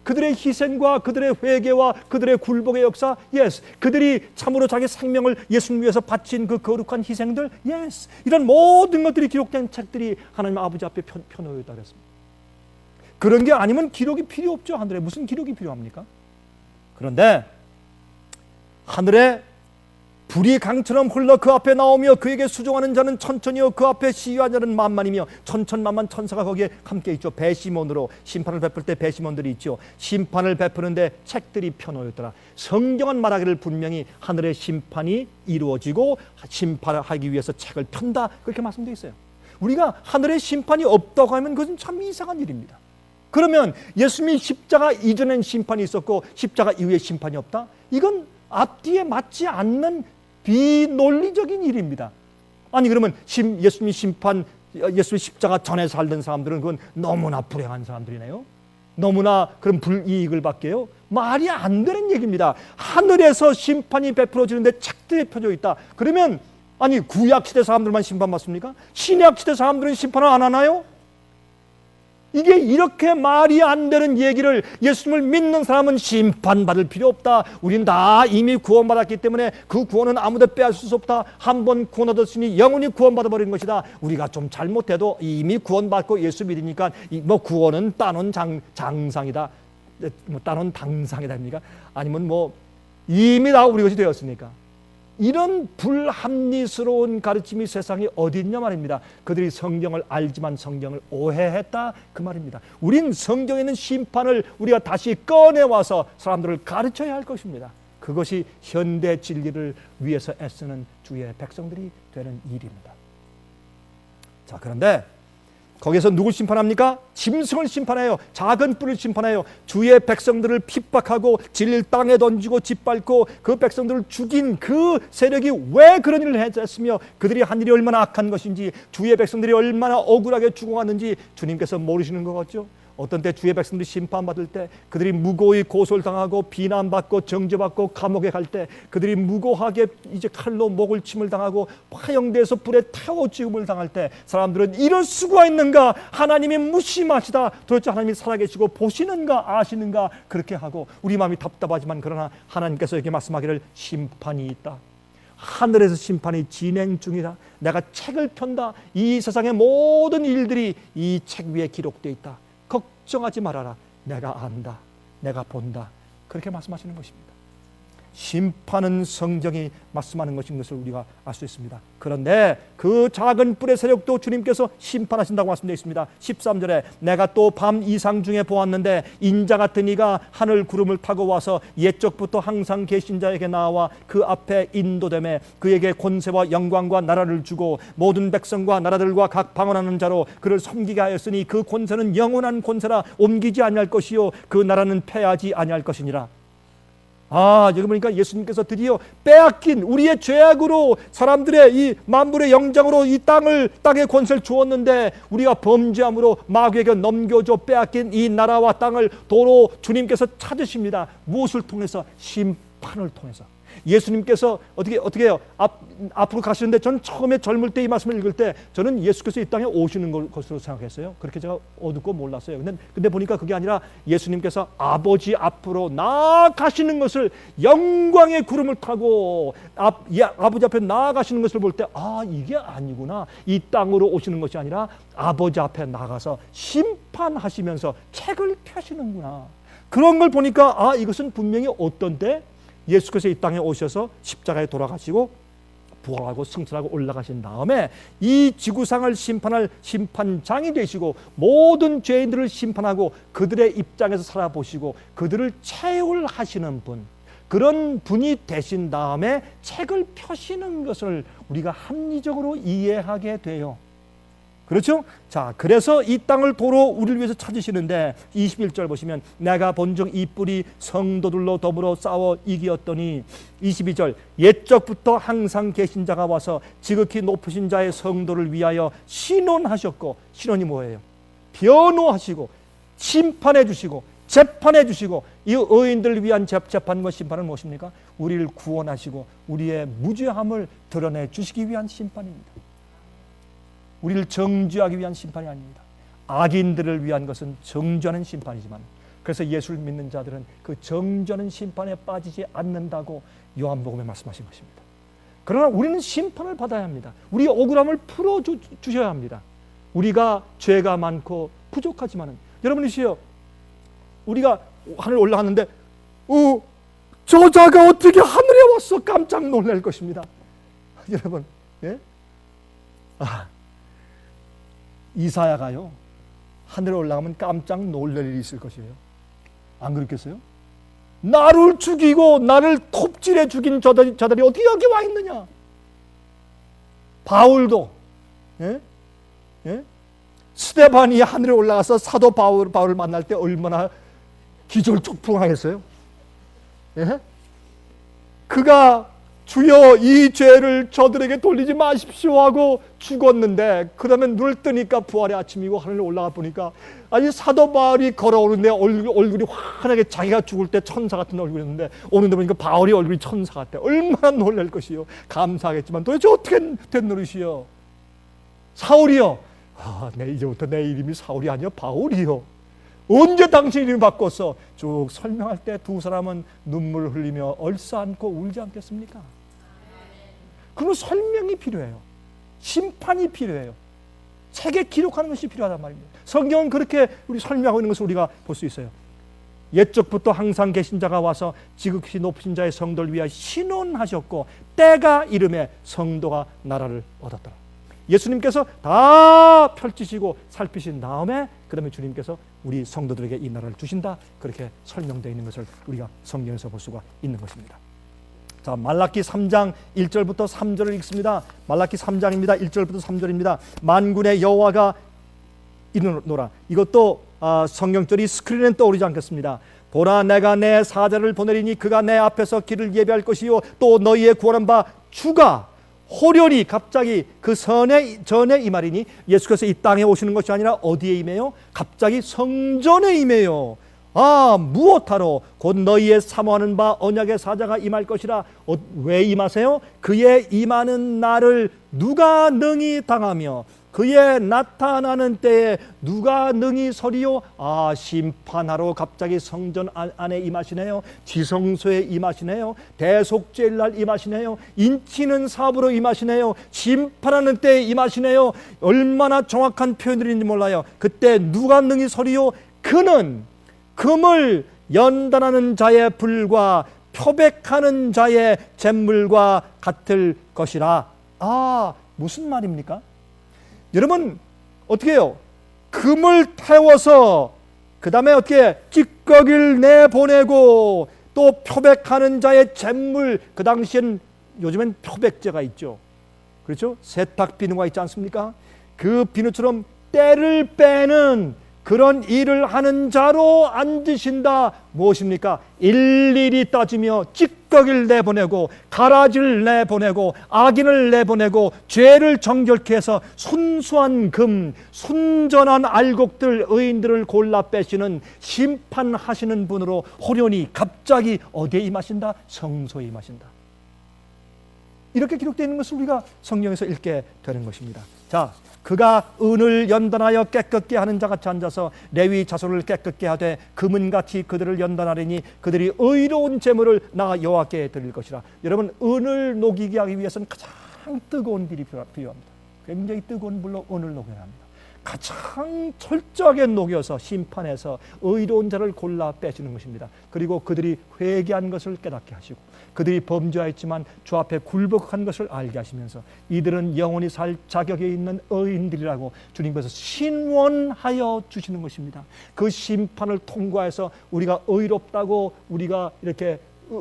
S1: 그들의 희생과 그들의 회개와 그들의 굴복의 역사? Yes. 그들이 참으로 자기 생명을 예수님 위해서 바친 그 거룩한 희생들? Yes. 이런 모든 것들이 기록된 책들이 하나님 아버지 앞에 펴놓여 있다고 했습니다. 그런 게 아니면 기록이 필요 없죠. 하늘에 무슨 기록이 필요합니까? 그런데 하늘에 불이 강처럼 흘러 그 앞에 나오며 그에게 수종하는 자는 천천히요 그 앞에 시위하는 자는 만만이며 천천만만 천사가 거기에 함께 있죠. 배시몬으로 심판을 베풀 때 배시몬들이 있죠. 심판을 베푸는데 책들이 펴놓였더라. 성경은 말하기를 분명히 하늘의 심판이 이루어지고 심판을 하기 위해서 책을 편다, 그렇게 말씀되어 있어요. 우리가 하늘의 심판이 없다고 하면 그것은 참 이상한 일입니다. 그러면 예수님이 십자가 이전엔 심판이 있었고 십자가 이후에 심판이 없다? 이건 앞뒤에 맞지 않는 비논리적인 일입니다. 아니 그러면 예수님이 십자가 전에 살던 사람들은 그건 너무나 불행한 사람들이네요. 너무나 그런 불이익을 받게요. 말이 안 되는 얘기입니다. 하늘에서 심판이 베풀어지는데 책들이 펴져 있다. 그러면 아니 구약시대 사람들만 심판받습니까? 신약시대 사람들은 심판을 안 하나요? 이게 이렇게 말이 안 되는 얘기를 예수님을 믿는 사람은 심판받을 필요 없다. 우린 다 이미 구원받았기 때문에 그 구원은 아무도 빼앗을 수 없다. 한 번 구원 얻었으니 영원히 구원받아버리는 것이다. 우리가 좀 잘못해도 이미 구원받고 예수 믿으니까 뭐 구원은 따놓은 장상이다. 뭐 따놓은 당상이다. 아니면 뭐 이미 다 우리 것이 되었으니까. 이런 불합리스러운 가르침이 세상에 어디 있냐 말입니다. 그들이 성경을 알지만 성경을 오해했다 그 말입니다. 우린 성경에 있는 심판을 우리가 다시 꺼내와서 사람들을 가르쳐야 할 것입니다. 그것이 현대 진리를 위해서 애쓰는 주의 백성들이 되는 일입니다. 자, 그런데 거기에서 누굴 심판합니까? 짐승을 심판해요. 작은 뿔을 심판해요. 주의 백성들을 핍박하고 질 땅에 던지고 짓밟고 그 백성들을 죽인 그 세력이 왜 그런 일을 했으며 그들이 한 일이 얼마나 악한 것인지, 주의 백성들이 얼마나 억울하게 죽어갔는지 주님께서 모르시는 것 같죠? 어떤 때 주의 백성들이 심판받을 때, 그들이 무고히 고소를 당하고 비난받고 정죄받고 감옥에 갈 때, 그들이 무고하게 이제 칼로 목을 침을 당하고 화형대에서 불에 태워 죽음을 당할 때, 사람들은 이럴 수가 있는가, 하나님이 무심하시다, 도대체 하나님이 살아계시고 보시는가 아시는가, 그렇게 하고 우리 마음이 답답하지만 그러나 하나님께서 이렇게 말씀하기를 심판이 있다, 하늘에서 심판이 진행 중이다, 내가 책을 편다, 이 세상의 모든 일들이 이 책 위에 기록되어 있다, 걱정하지 말아라, 내가 안다, 내가 본다, 그렇게 말씀하시는 것입니다. 심판은 성경이 말씀하는 것인 것을 우리가 알 수 있습니다. 그런데 그 작은 뿔의 세력도 주님께서 심판하신다고 말씀되어 있습니다. 13절에 내가 또 밤 이상 중에 보았는데 인자 같은 이가 하늘 구름을 타고 와서 옛적부터 항상 계신 자에게 나와 그 앞에 인도되매 그에게 권세와 영광과 나라를 주고 모든 백성과 나라들과 각 방언하는 자로 그를 섬기게 하였으니 그 권세는 영원한 권세라 옮기지 아니할 것이요 그 나라는 패하지 아니할 것이니라. 여기 보니까 예수님께서 드디어 빼앗긴 우리의 죄악으로 사람들의 이 만물의 영장으로 이 땅의 권세를 주었는데 우리가 범죄함으로 마귀에게 넘겨줘 빼앗긴 이 나라와 땅을 도로 주님께서 찾으십니다. 무엇을 통해서? 심판을 통해서. 예수님께서 어떻게 해요? 앞으로 가시는데 전 처음에 젊을 때 이 말씀을 읽을 때 저는 예수께서 이 땅에 오시는 것으로 생각했어요. 그렇게 제가 어둡고 몰랐어요. 근데 보니까 그게 아니라 예수님께서 아버지 앞으로 나아가시는 것을, 영광의 구름을 타고 아버지 앞에 나아가시는 것을 볼 때 이게 아니구나. 이 땅으로 오시는 것이 아니라 아버지 앞에 나가서 심판하시면서 책을 펴시는구나. 그런 걸 보니까 이것은 분명히 어떤 때 예수께서 이 땅에 오셔서 십자가에 돌아가시고 부활하고 승천하고 올라가신 다음에 이 지구상을 심판할 심판장이 되시고 모든 죄인들을 심판하고 그들의 입장에서 살아보시고 그들을 채울하시는 분, 그런 분이 되신 다음에 책을 펴시는 것을 우리가 합리적으로 이해하게 돼요. 그렇죠? 자, 그래서 이 땅을 도로 우리를 위해서 찾으시는데 21절 보시면 내가 본즉 이 뿔이 성도들로 더불어 싸워 이기었더니 22절 옛적부터 항상 계신 자가 와서 지극히 높으신 자의 성도를 위하여 신원하셨고, 신원이 뭐예요? 변호하시고 심판해 주시고 재판해 주시고, 이 의인들을 위한 재판과 심판은 무엇입니까? 우리를 구원하시고 우리의 무죄함을 드러내 주시기 위한 심판입니다. 우리를 정죄하기 위한 심판이 아닙니다. 악인들을 위한 것은 정죄하는 심판이지만, 그래서 예수를 믿는 자들은 그 정죄하는 심판에 빠지지 않는다고 요한복음에 말씀하신 것입니다. 그러나 우리는 심판을 받아야 합니다. 우리의 억울함을 풀어주셔야 합니다. 우리가 죄가 많고 부족하지만은, 여러분이시여, 우리가 하늘 올라갔는데 저 자가 어떻게 하늘에 왔어? 깜짝 놀랄 것입니다. 여러분, 예? 이사야가요, 하늘에 올라가면 깜짝 놀랄 일이 있을 것이에요. 안 그렇겠어요? 나를 죽이고 나를 톱질해 죽인 저들이 어떻게 여기 와 있느냐? 바울도, 스데반이 하늘에 올라가서 사도 바울을 만날 때 얼마나 기절촉풍하겠어요? 그가 주여 이 죄를 저들에게 돌리지 마십시오 하고 죽었는데, 그 다음에 눈을 뜨니까 부활의 아침이고 하늘에 올라가 보니까 사도 바울이 걸어오는데 얼굴이 환하게, 자기가 죽을 때 천사 같은 얼굴이었는데 오는데 보니까 바울이 얼굴이 천사 같아. 얼마나 놀랄 것이요. 감사하겠지만 도대체 어떻게 된 노릇이요? 사울이요. 이제부터 내 이름이 사울이 아니요 바울이요. 언제 당신 이름이 바꿨어? 쭉 설명할 때 두 사람은 눈물을 흘리며 얼싸안고 울지 않겠습니까? 그런 설명이 필요해요. 심판이 필요해요. 책에 기록하는 것이 필요하단 말입니다. 성경은 그렇게 우리 설명하고 있는 것을 우리가 볼 수 있어요. 옛적부터 항상 계신 자가 와서 지극히 높으신 자의 성도를 위하여 신원하셨고 때가 이름에 성도가 나라를 얻었더라. 예수님께서 다 펼치시고 살피신 다음에 그 다음에 주님께서 우리 성도들에게 이 나라를 주신다, 그렇게 설명되어 있는 것을 우리가 성경에서 볼 수가 있는 것입니다. 자, 말라기 3장 1절부터 3절을 읽습니다. 말라기 3장입니다. 1절부터 3절입니다. 만군의 여호와가 이르노라. 이것도 성경절이 스크린에 떠오르지 않겠습니다. 보라, 내가 내 사자를 보내리니 그가 내 앞에서 길을 예비할 것이요 또 너희의 구원한 바 주가 호련히 갑자기 그 전에 임하리니, 예수께서 이 땅에 오시는 것이 아니라 어디에 임해요? 갑자기 성전에 임해요. 무엇하러? 곧 너희의 사모하는 바 언약의 사자가 임할 것이라. 왜 임하세요? 그의 임하는 날을 누가 능히 당하며 그의 나타나는 때에 누가 능히 서리요? 심판하러 갑자기 성전 안에 임하시네요. 지성소에 임하시네요. 대속죄일날 임하시네요. 인치는 사업으로 임하시네요. 심판하는 때에 임하시네요. 얼마나 정확한 표현들인지 몰라요. 그때 누가 능히 서리요? 그는 금을 연단하는 자의 불과 표백하는 자의 잿물과 같을 것이라. 무슨 말입니까? 여러분, 어떻게 해요? 금을 태워서 그 다음에 어떻게 찌꺼기를 내보내고 또 표백하는 자의 잿물, 그 당시엔 요즘엔 표백제가 있죠. 그렇죠? 세탁 비누가 있지 않습니까? 그 비누처럼 때를 빼는 그런 일을 하는 자로 앉으신다. 무엇입니까? 일일이 따지며 찌꺼기를 내보내고 가라지를 내보내고 악인을 내보내고 죄를 정결케 해서 순수한 금, 순전한 알곡들, 의인들을 골라 빼시는 심판하시는 분으로 호련히 갑자기 어디에 임하신다? 성소에 임하신다. 이렇게 기록되어 있는 것을 우리가 성경에서 읽게 되는 것입니다. 자, 그가 은을 연단하여 깨끗게 하는 자같이 앉아서 레위 자손을 깨끗게 하되 금은같이 그들을 연단하리니 그들이 의로운 제물을 나 여호와께 드릴 것이라. 여러분, 은을 녹이게 하기 위해서는 가장 뜨거운 불이 필요합니다. 굉장히 뜨거운 불로 은을 녹여야 합니다. 가장 철저하게 녹여서 심판해서 의로운 자를 골라 빼시는 것입니다. 그리고 그들이 회개한 것을 깨닫게 하시고 그들이 범죄하였지만 주 앞에 굴복한 것을 알게 하시면서 이들은 영원히 살 자격에 있는 의인들이라고 주님께서 신원하여 주시는 것입니다. 그 심판을 통과해서 우리가 의롭다고, 우리가 이렇게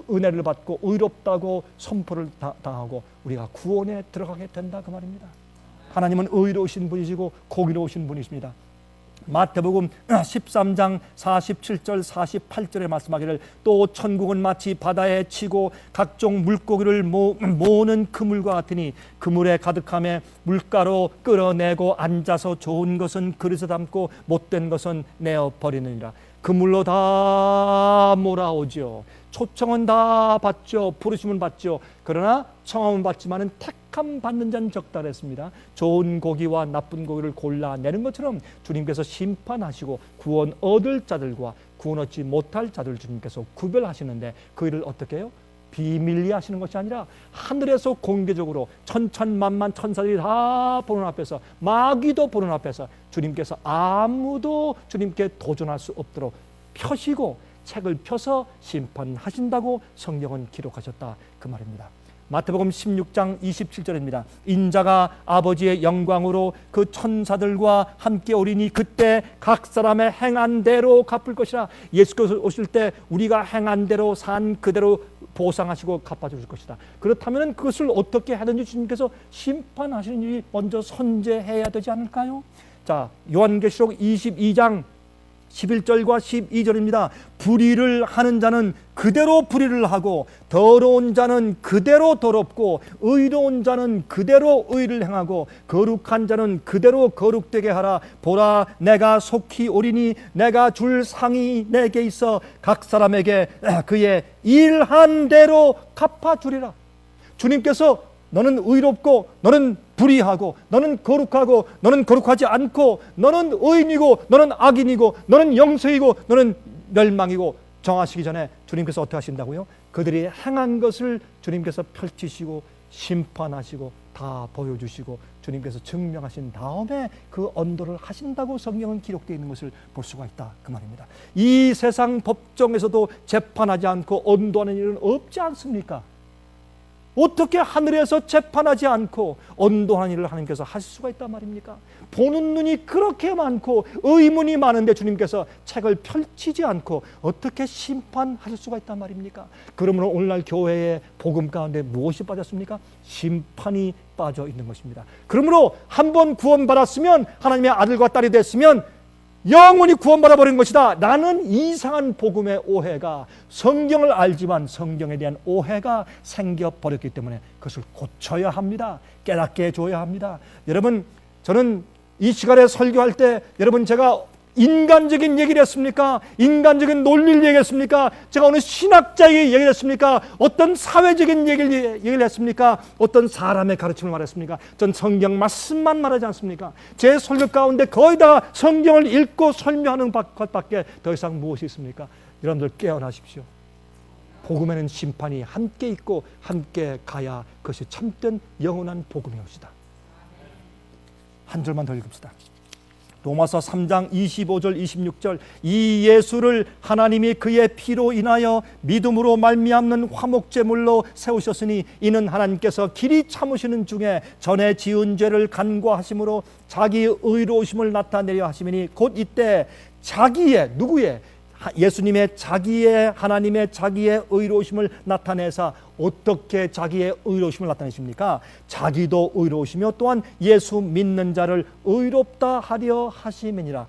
S1: 은혜를 받고 의롭다고 선포를 당하고 우리가 구원에 들어가게 된다, 그 말입니다. 하나님은 의로우신 분이시고 공의로우신 분이십니다. 마태복음 13장 47절 48절에 말씀하기를 또 천국은 마치 바다에 치고 각종 물고기를 모으는 그물과 같으니 그물에 가득함에 물가로 끌어내고 앉아서 좋은 것은 그릇에 담고 못된 것은 내어 버리느니라. 그물로 다 몰아오죠. 초청은 다 받죠. 부르심은 받죠. 그러나 청함은 받지만은 택함 받는 자는 적다 그랬습니다. 좋은 고기와 나쁜 고기를 골라내는 것처럼 주님께서 심판하시고 구원 얻을 자들과 구원 얻지 못할 자들 주님께서 구별하시는데 그 일을 어떻게 해요? 비밀리 하시는 것이 아니라 하늘에서 공개적으로 천천만만 천사들이 다 보는 앞에서, 마귀도 보는 앞에서 주님께서 아무도 주님께 도전할 수 없도록 펴시고 책을 펴서 심판하신다고 성경은 기록하셨다, 그 말입니다. 마태복음 16장 27절입니다. 인자가 아버지의 영광으로 그 천사들과 함께 오리니 그때 각 사람의 행한 대로 갚을 것이라. 예수께서 오실 때 우리가 행한 대로 산 그대로 보상하시고 갚아줄 것이다. 그렇다면 그것을 어떻게 하든지 주님께서 심판하시는 일이 먼저 선제해야 되지 않을까요? 자, 요한계시록 22장 11절과 12절입니다. 불의를 하는 자는 그대로 불의를 하고 더러운 자는 그대로 더럽고 의로운 자는 그대로 의를 행하고 거룩한 자는 그대로 거룩되게 하라. 보라, 내가 속히 오리니 내가 줄 상이 내게 있어 각 사람에게 그의 일한 대로 갚아주리라. 주님께서 너는 의롭고 너는 불의하고 너는 거룩하고 너는 거룩하지 않고 너는 의인이고 너는 악인이고 너는 영생이고 너는 멸망이고 정하시기 전에 주님께서 어떻게 하신다고요? 그들이 행한 것을 주님께서 펼치시고 심판하시고 다 보여주시고 주님께서 증명하신 다음에 그 언도를 하신다고 성경은 기록되어 있는 것을 볼 수가 있다 그 말입니다. 이 세상 법정에서도 재판하지 않고 언도하는 일은 없지 않습니까? 어떻게 하늘에서 재판하지 않고 언도하는 일을 하나님께서 하실 수가 있단 말입니까? 보는 눈이 그렇게 많고 의문이 많은데 주님께서 책을 펼치지 않고 어떻게 심판하실 수가 있단 말입니까? 그러므로 오늘날 교회의 복음 가운데 무엇이 빠졌습니까? 심판이 빠져 있는 것입니다. 그러므로 한번 구원받았으면, 하나님의 아들과 딸이 됐으면 영원히 구원받아 버린 것이다. 나는 이상한 복음의 오해가, 성경을 알지만 성경에 대한 오해가 생겨버렸기 때문에 그것을 고쳐야 합니다. 깨닫게 해줘야 합니다. 여러분, 저는 이 시간에 설교할 때 여러분, 제가 인간적인 얘기를 했습니까? 인간적인 논리를 얘기했습니까? 제가 어느 신학자에게 얘기를 했습니까? 어떤 사회적인 얘기를 했습니까? 어떤 사람의 가르침을 말했습니까? 전 성경 말씀만 말하지 않습니까? 제 설교 가운데 거의 다 성경을 읽고 설명하는 것밖에 더 이상 무엇이 있습니까? 여러분들 깨어나십시오. 복음에는 심판이 함께 있고 함께 가야 그것이 참된 영원한 복음이옵시다. 한 절만 더 읽읍시다. 로마서 3장 25절 26절 이 예수를 하나님이 그의 피로 인하여 믿음으로 말미암는 화목제물로 세우셨으니 이는 하나님께서 길이 참으시는 중에 전에 지은 죄를 간과하심으로 자기의 의로우심을 나타내려 하심이니 곧 이때 자기의, 누구의? 예수님의 자기의, 하나님의 자기의 의로우심을 나타내사 어떻게 자기의 의로우심을 나타내십니까? 자기도 의로우시며 또한 예수 믿는 자를 의롭다 하려 하심이니라.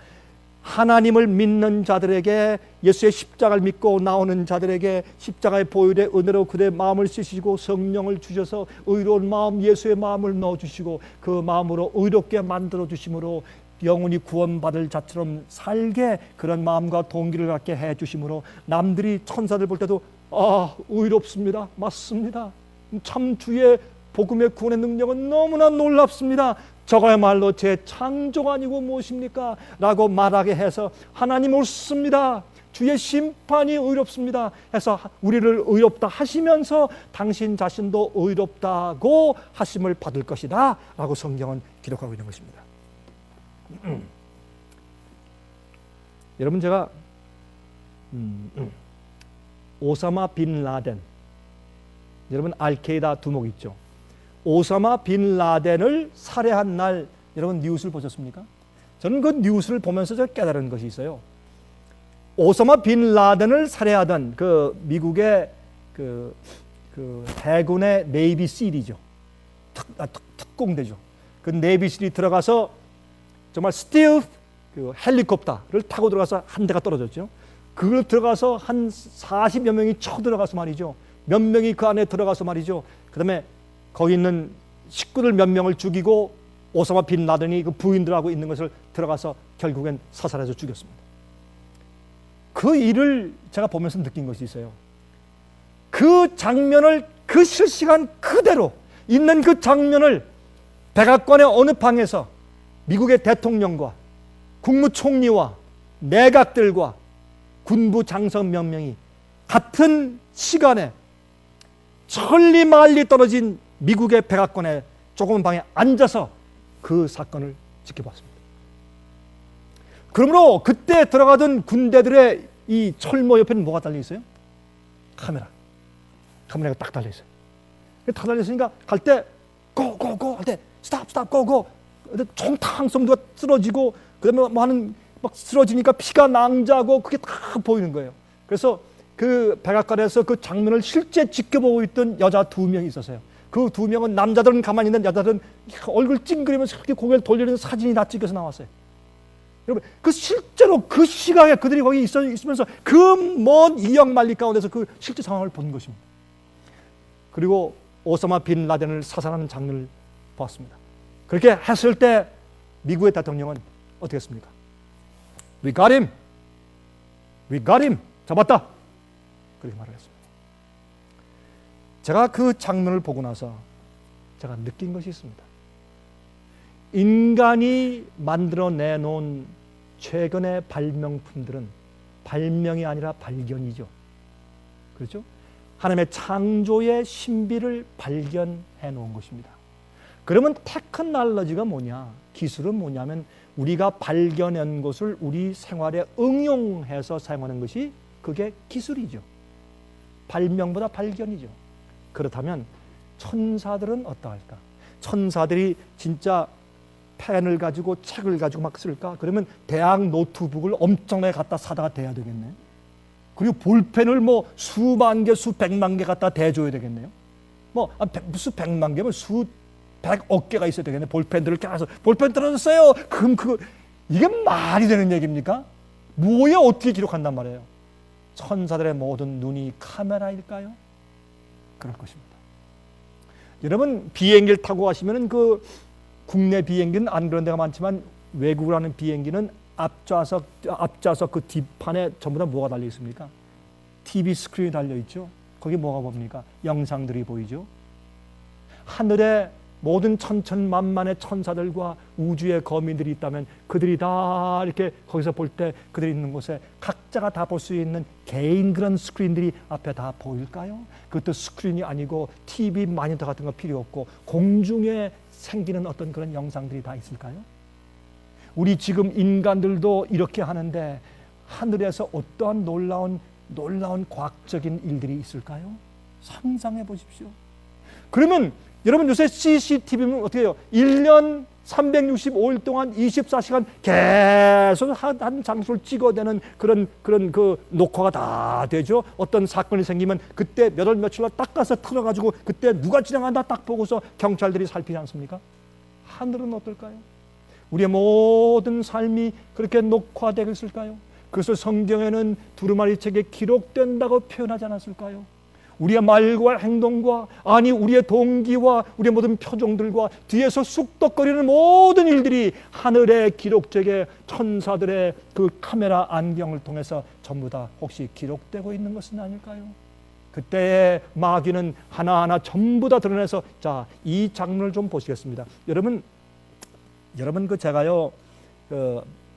S1: 하나님을 믿는 자들에게, 예수의 십자가를 믿고 나오는 자들에게 십자가의 보혈의 은혜로 그들의 마음을 씻으시고 성령을 주셔서 의로운 마음, 예수의 마음을 넣어주시고 그 마음으로 의롭게 만들어주심으로 영원히 구원받을 자처럼 살게 그런 마음과 동기를 갖게 해주심으로 남들이 천사들 볼 때도 의롭습니다. 맞습니다. 참 주의 복음의 구원의 능력은 너무나 놀랍습니다. 저거야말로 제 창조가 아니고 무엇입니까? 라고 말하게 해서 하나님 옳습니다. 주의 심판이 의롭습니다. 해서 우리를 의롭다 하시면서 당신 자신도 의롭다고 하심을 받을 것이다 라고 성경은 기록하고 있는 것입니다. 여러분, 제가 오사마 빈 라덴, 여러분 알케이다 두목 있죠? 오사마 빈 라덴을 살해한 날 여러분 뉴스를 보셨습니까? 저는 그 뉴스를 보면서 제가 깨달은 것이 있어요. 오사마 빈 라덴을 살해하던 그 미국의 그 해군의 네이비 실이죠. 특공대죠. 그 네이비 실이 들어가서 정말 스틸 헬리콥터를 타고 들어가서 한 대가 떨어졌죠. 그걸 들어가서 한 40여 명이 쳐들어가서 말이죠. 몇 명이 그 안에 들어가서 말이죠. 그 다음에 거기 있는 식구들 몇 명을 죽이고 오사마 빈 라덴이 그 부인들하고 있는 것을 들어가서 결국엔 사살해서 죽였습니다. 그 일을 제가 보면서 느낀 것이 있어요. 그 장면을, 그 실시간 그대로 있는 그 장면을 백악관의 어느 방에서 미국의 대통령과 국무총리와 내각들과 군부 장성 몇 명이 같은 시간에 천리만리 떨어진 미국의 백악관의 조그만 방에 앉아서 그 사건을 지켜봤습니다. 그러므로 그때 들어가던 군대들의 이 철모 옆에는 뭐가 달려 있어요? 카메라가 딱 달려 있어요. 딱 달려 있으니까 갈 때 고 할 때 스탑 고 총탕 쏘면 누가 쓰러지고 그다음에 뭐 하는 막 쓰러지니까 피가 낭자고 그게 다 보이는 거예요. 그래서 그 백악관에서 그 장면을 실제 지켜보고 있던 여자 2명이 있었어요. 그 2명은 남자들은 가만히 있는 여자들은 얼굴 찡그리면서 그렇게 고개를 돌리는 사진이 다 찍혀서 나왔어요. 여러분, 그 실제로 그 시각에 그들이 거기 있으면서 그 먼 이역만리 가운데서 그 실제 상황을 본 것입니다. 그리고 오사마 빈 라덴을 사살하는 장면을 보았습니다. 그렇게 했을 때 미국의 대통령은 어떻게 했습니까? We got him. 잡았다. 그렇게 말을 했습니다. 제가 그 장면을 보고 나서 제가 느낀 것이 있습니다. 인간이 만들어내놓은 최근의 발명품들은 발명이 아니라 발견이죠. 그렇죠? 하나님의 창조의 신비를 발견해 놓은 것입니다. 그러면 테크놀로지가 뭐냐? 기술은 뭐냐면 우리가 발견한 것을 우리 생활에 응용해서 사용하는 것이 그게 기술이죠. 발명보다 발견이죠. 그렇다면 천사들은 어떠할까? 천사들이 진짜 펜을 가지고 책을 가지고 막 쓸까? 그러면 대학 노트북을 엄청나게 갖다 사다가 대야 되겠네. 그리고 볼펜을 뭐 수만 개, 수백만 개 갖다 대줘야 되겠네요. 뭐 수백만 개면 수백억 개가 있어야 되겠네. 볼펜들을 껴서 볼펜 떨어졌어요. 그럼 이게 말이 되는 얘기입니까? 뭐에 어떻게 기록한단 말이에요? 천사들의 모든 눈이 카메라일까요? 그럴 것입니다. 여러분 비행기를 타고 가시면은 그 국내 비행기는 안 그런 데가 많지만 외국으로 하는 비행기는 앞좌석 그 뒷판에 전부 다 뭐가 달려 있습니까? TV 스크린이 달려 있죠. 거기 뭐가 봅니까? 영상들이 보이죠. 하늘에 모든 천천만만의 천사들과 우주의 거민들이 있다면 그들이 다 이렇게 거기서 볼 때 그들이 있는 곳에 각자가 다 볼 수 있는 개인 그런 스크린들이 앞에 다 보일까요? 그것도 스크린이 아니고 TV 모니터 같은 거 필요 없고 공중에 생기는 어떤 그런 영상들이 다 있을까요? 우리 지금 인간들도 이렇게 하는데 하늘에서 어떠한 놀라운 과학적인 일들이 있을까요? 상상해 보십시오. 그러면 여러분 요새 CCTV는 어떻게 해요? 1년 365일 동안 24시간 계속 한 장소를 찍어대는 그런 그 녹화가 다 되죠. 어떤 사건이 생기면 그때 몇 월 며칠 날 딱 가서 틀어가지고 그때 누가 지나간다 딱 보고서 경찰들이 살피지 않습니까? 하늘은 어떨까요? 우리의 모든 삶이 그렇게 녹화되고 있을까요? 그것을 성경에는 두루마리 책에 기록된다고 표현하지 않았을까요? 우리의 말과 행동과 우리의 동기와 우리의 모든 표정들과 뒤에서 쑥덕거리는 모든 일들이 하늘에 기록되게 천사들의 그 카메라 안경을 통해서 전부 다 혹시 기록되고 있는 것은 아닐까요? 그때의 마귀는 하나하나 전부 다 드러내서 자, 이 장면을 좀 보시겠습니다. 여러분 그 제가요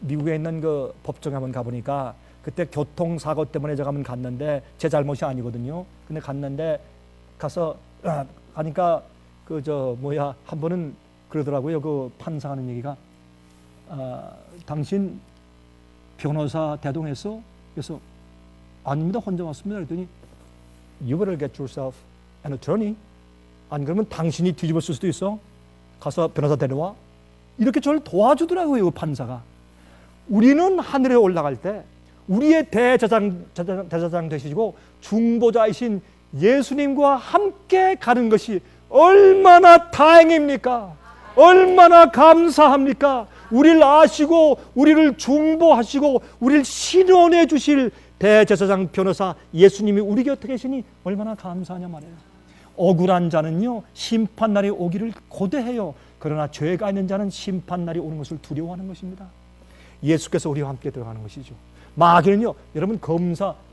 S1: 미국에 있는 그 법정에 한번 가보니까 그때 교통사고 때문에 제가 한번 갔는데 제 잘못이 아니거든요. 근데 갔는데 가서 가니까 한 번은 그러더라고요. 그 판사 하는 얘기가 당신 변호사 대동했어? 그래서 아닙니다. 혼자 왔습니다. 그랬더니 You better get yourself an attorney. 안 그러면 당신이 뒤집었을 수도 있어. 가서 변호사 데려와. 이렇게 저를 도와주더라고요. 판사가. 우리는 하늘에 올라갈 때 우리의 대제사장 되시고 중보자이신 예수님과 함께 가는 것이 얼마나 다행입니까? 얼마나 감사합니까? 우리를 아시고 우리를 중보하시고 우리를 신원해 주실 대제사장 변호사 예수님이 우리 곁에 계시니 얼마나 감사하냐 말이에요. 억울한 자는요 심판날이 오기를 고대해요. 그러나 죄가 있는 자는 심판날이 오는 것을 두려워하는 것입니다. 예수께서 우리와 함께 들어가는 것이죠. 마귀는요, 여러분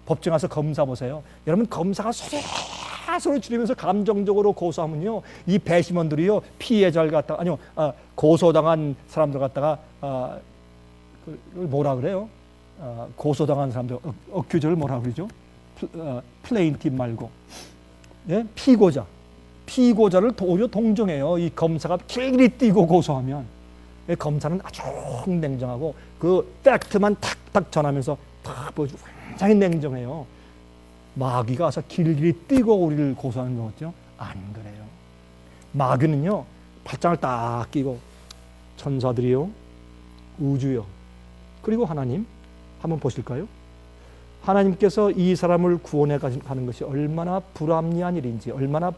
S1: 법정 가서 검사 보세요. 여러분 검사가 소리 지르면서 감정적으로 고소하면요, 이 배심원들이요 피해자를 갖다가 고소당한 사람들 갖다가 뭐라 그래요? 고소당한 사람들 어큐저를 뭐라 그러죠? 플레인팁 말고 피고자를 오히려 동정해요. 이 검사가 길이 뛰고 고소하면 검사는 아주 냉정하고 그 팩트만 탁탁 전하면서 탁 보여주고 굉장히 냉정해요. 마귀가 와서 길길이 뛰고 우리를 고소하는 거 같죠? 안 그래요. 마귀는요 팔짱을 딱 끼고 천사들이요, 우주요, 그리고 하나님 한번 보실까요? 하나님께서 이 사람을 구원해 가는 것이 얼마나 불합리한 일인지, 얼마나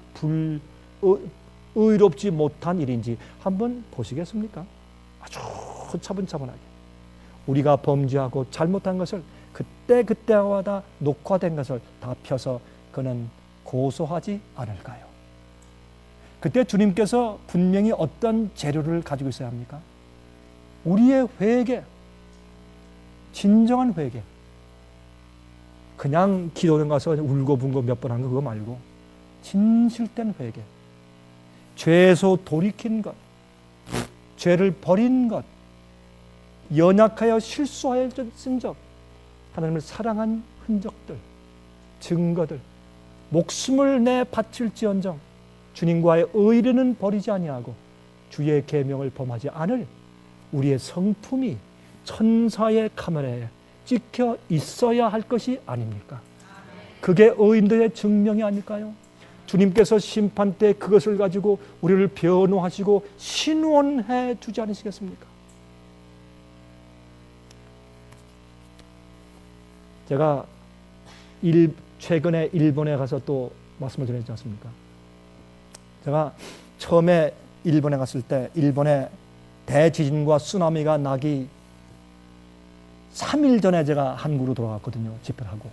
S1: 의롭지 못한 일인지 한번 보시겠습니까? 아주 차분차분하게 우리가 범죄하고 잘못한 것을 그때마다 녹화된 것을 다 펴서 그는 고소하지 않을까요? 그때 주님께서 분명히 어떤 재료를 가지고 있어야 합니까? 우리의 회개, 진정한 회개. 그냥 기도원 가서 울고분고 몇 번 한 거 그거 말고 진실된 회개, 죄에서 돌이킨 것, 죄를 버린 것, 연약하여 실수하여 쓴 적, 하나님을 사랑한 흔적들, 증거들, 목숨을 내 바칠지언정 주님과의 의리는 버리지 아니하고 주의 계명을 범하지 않을 우리의 성품이 천사의 카메라에 찍혀 있어야 할 것이 아닙니까? 그게 의인들의 증명이 아닐까요? 주님께서 심판 때 그것을 가지고 우리를 변호하시고 신원해 주지 않으시겠습니까? 제가 최근에 일본에 가서 또 말씀을 드렸지 않습니까? 제가 처음에 일본에 갔을 때 일본에 대지진과 쓰나미가 나기 3일 전에 제가 한국으로 돌아갔거든요. 집회를 하고.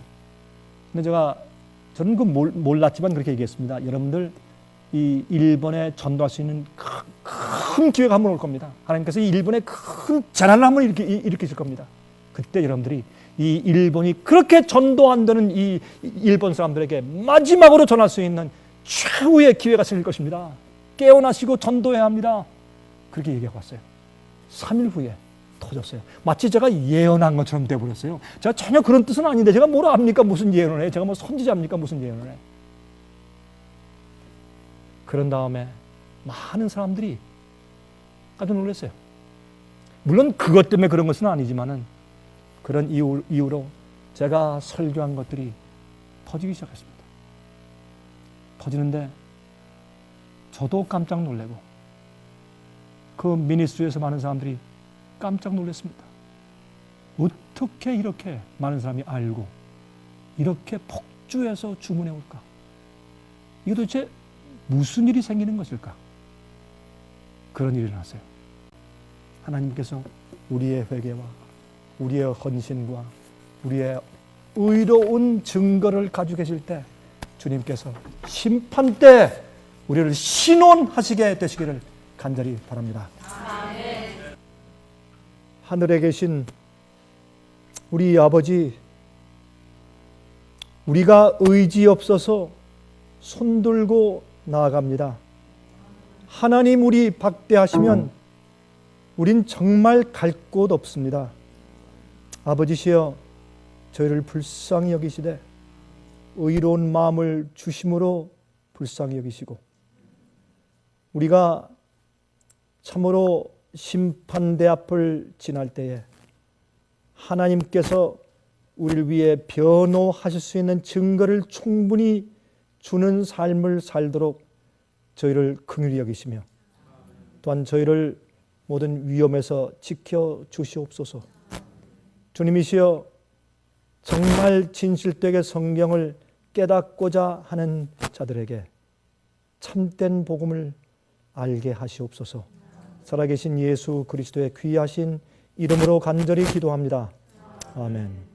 S1: 근데 저는 그 몰랐지만 그렇게 얘기했습니다. 여러분들 이 일본에 전도할 수 있는 큰 기회가 한 번 올 겁니다. 하나님께서 이 일본에 큰 재난을 한 번 일으키실 겁니다. 그때 여러분들이 이 일본이 그렇게 전도한다는 이 일본 사람들에게 마지막으로 전할 수 있는 최후의 기회가 생길 것입니다. 깨어나시고 전도해야 합니다. 그렇게 얘기하고 왔어요. 3일 후에 터졌어요. 마치 제가 예언한 것처럼 돼버렸어요. 제가 전혀 그런 뜻은 아닌데 제가 뭘 압니까? 무슨 예언을 해? 제가 뭐 선지자입니까? 무슨 예언을 해? 그런 다음에 많은 사람들이 깜짝 놀랐어요. 물론 그것 때문에 그런 것은 아니지만은 그런 이유로 제가 설교한 것들이 퍼지기 시작했습니다. 퍼지는데 저도 깜짝 놀래고 그 미니스트리에서 많은 사람들이 깜짝 놀랐습니다. 어떻게 이렇게 많은 사람이 알고 이렇게 폭주해서 주문해 올까? 이게 도대체 무슨 일이 생기는 것일까? 그런 일이 일어났어요. 하나님께서 우리의 회개와 우리의 헌신과 우리의 의로운 증거를 가지고 계실 때 주님께서 심판 때 우리를 신원하시게 되시기를 간절히 바랍니다. 하늘에 계신 우리 아버지, 우리가 의지 없어서 손들고 나아갑니다. 하나님 우리 박대하시면 우린 정말 갈 곳 없습니다. 아버지시여 저희를 불쌍히 여기시되 의로운 마음을 주심으로 불쌍히 여기시고 우리가 참으로 심판대 앞을 지날 때에 하나님께서 우리를 위해 변호하실 수 있는 증거를 충분히 주는 삶을 살도록 저희를 긍휼히 여기시며 또한 저희를 모든 위험에서 지켜 주시옵소서. 주님이시여 정말 진실되게 성경을 깨닫고자 하는 자들에게 참된 복음을 알게 하시옵소서. 살아계신 예수 그리스도의 귀하신 이름으로 간절히 기도합니다. 아멘.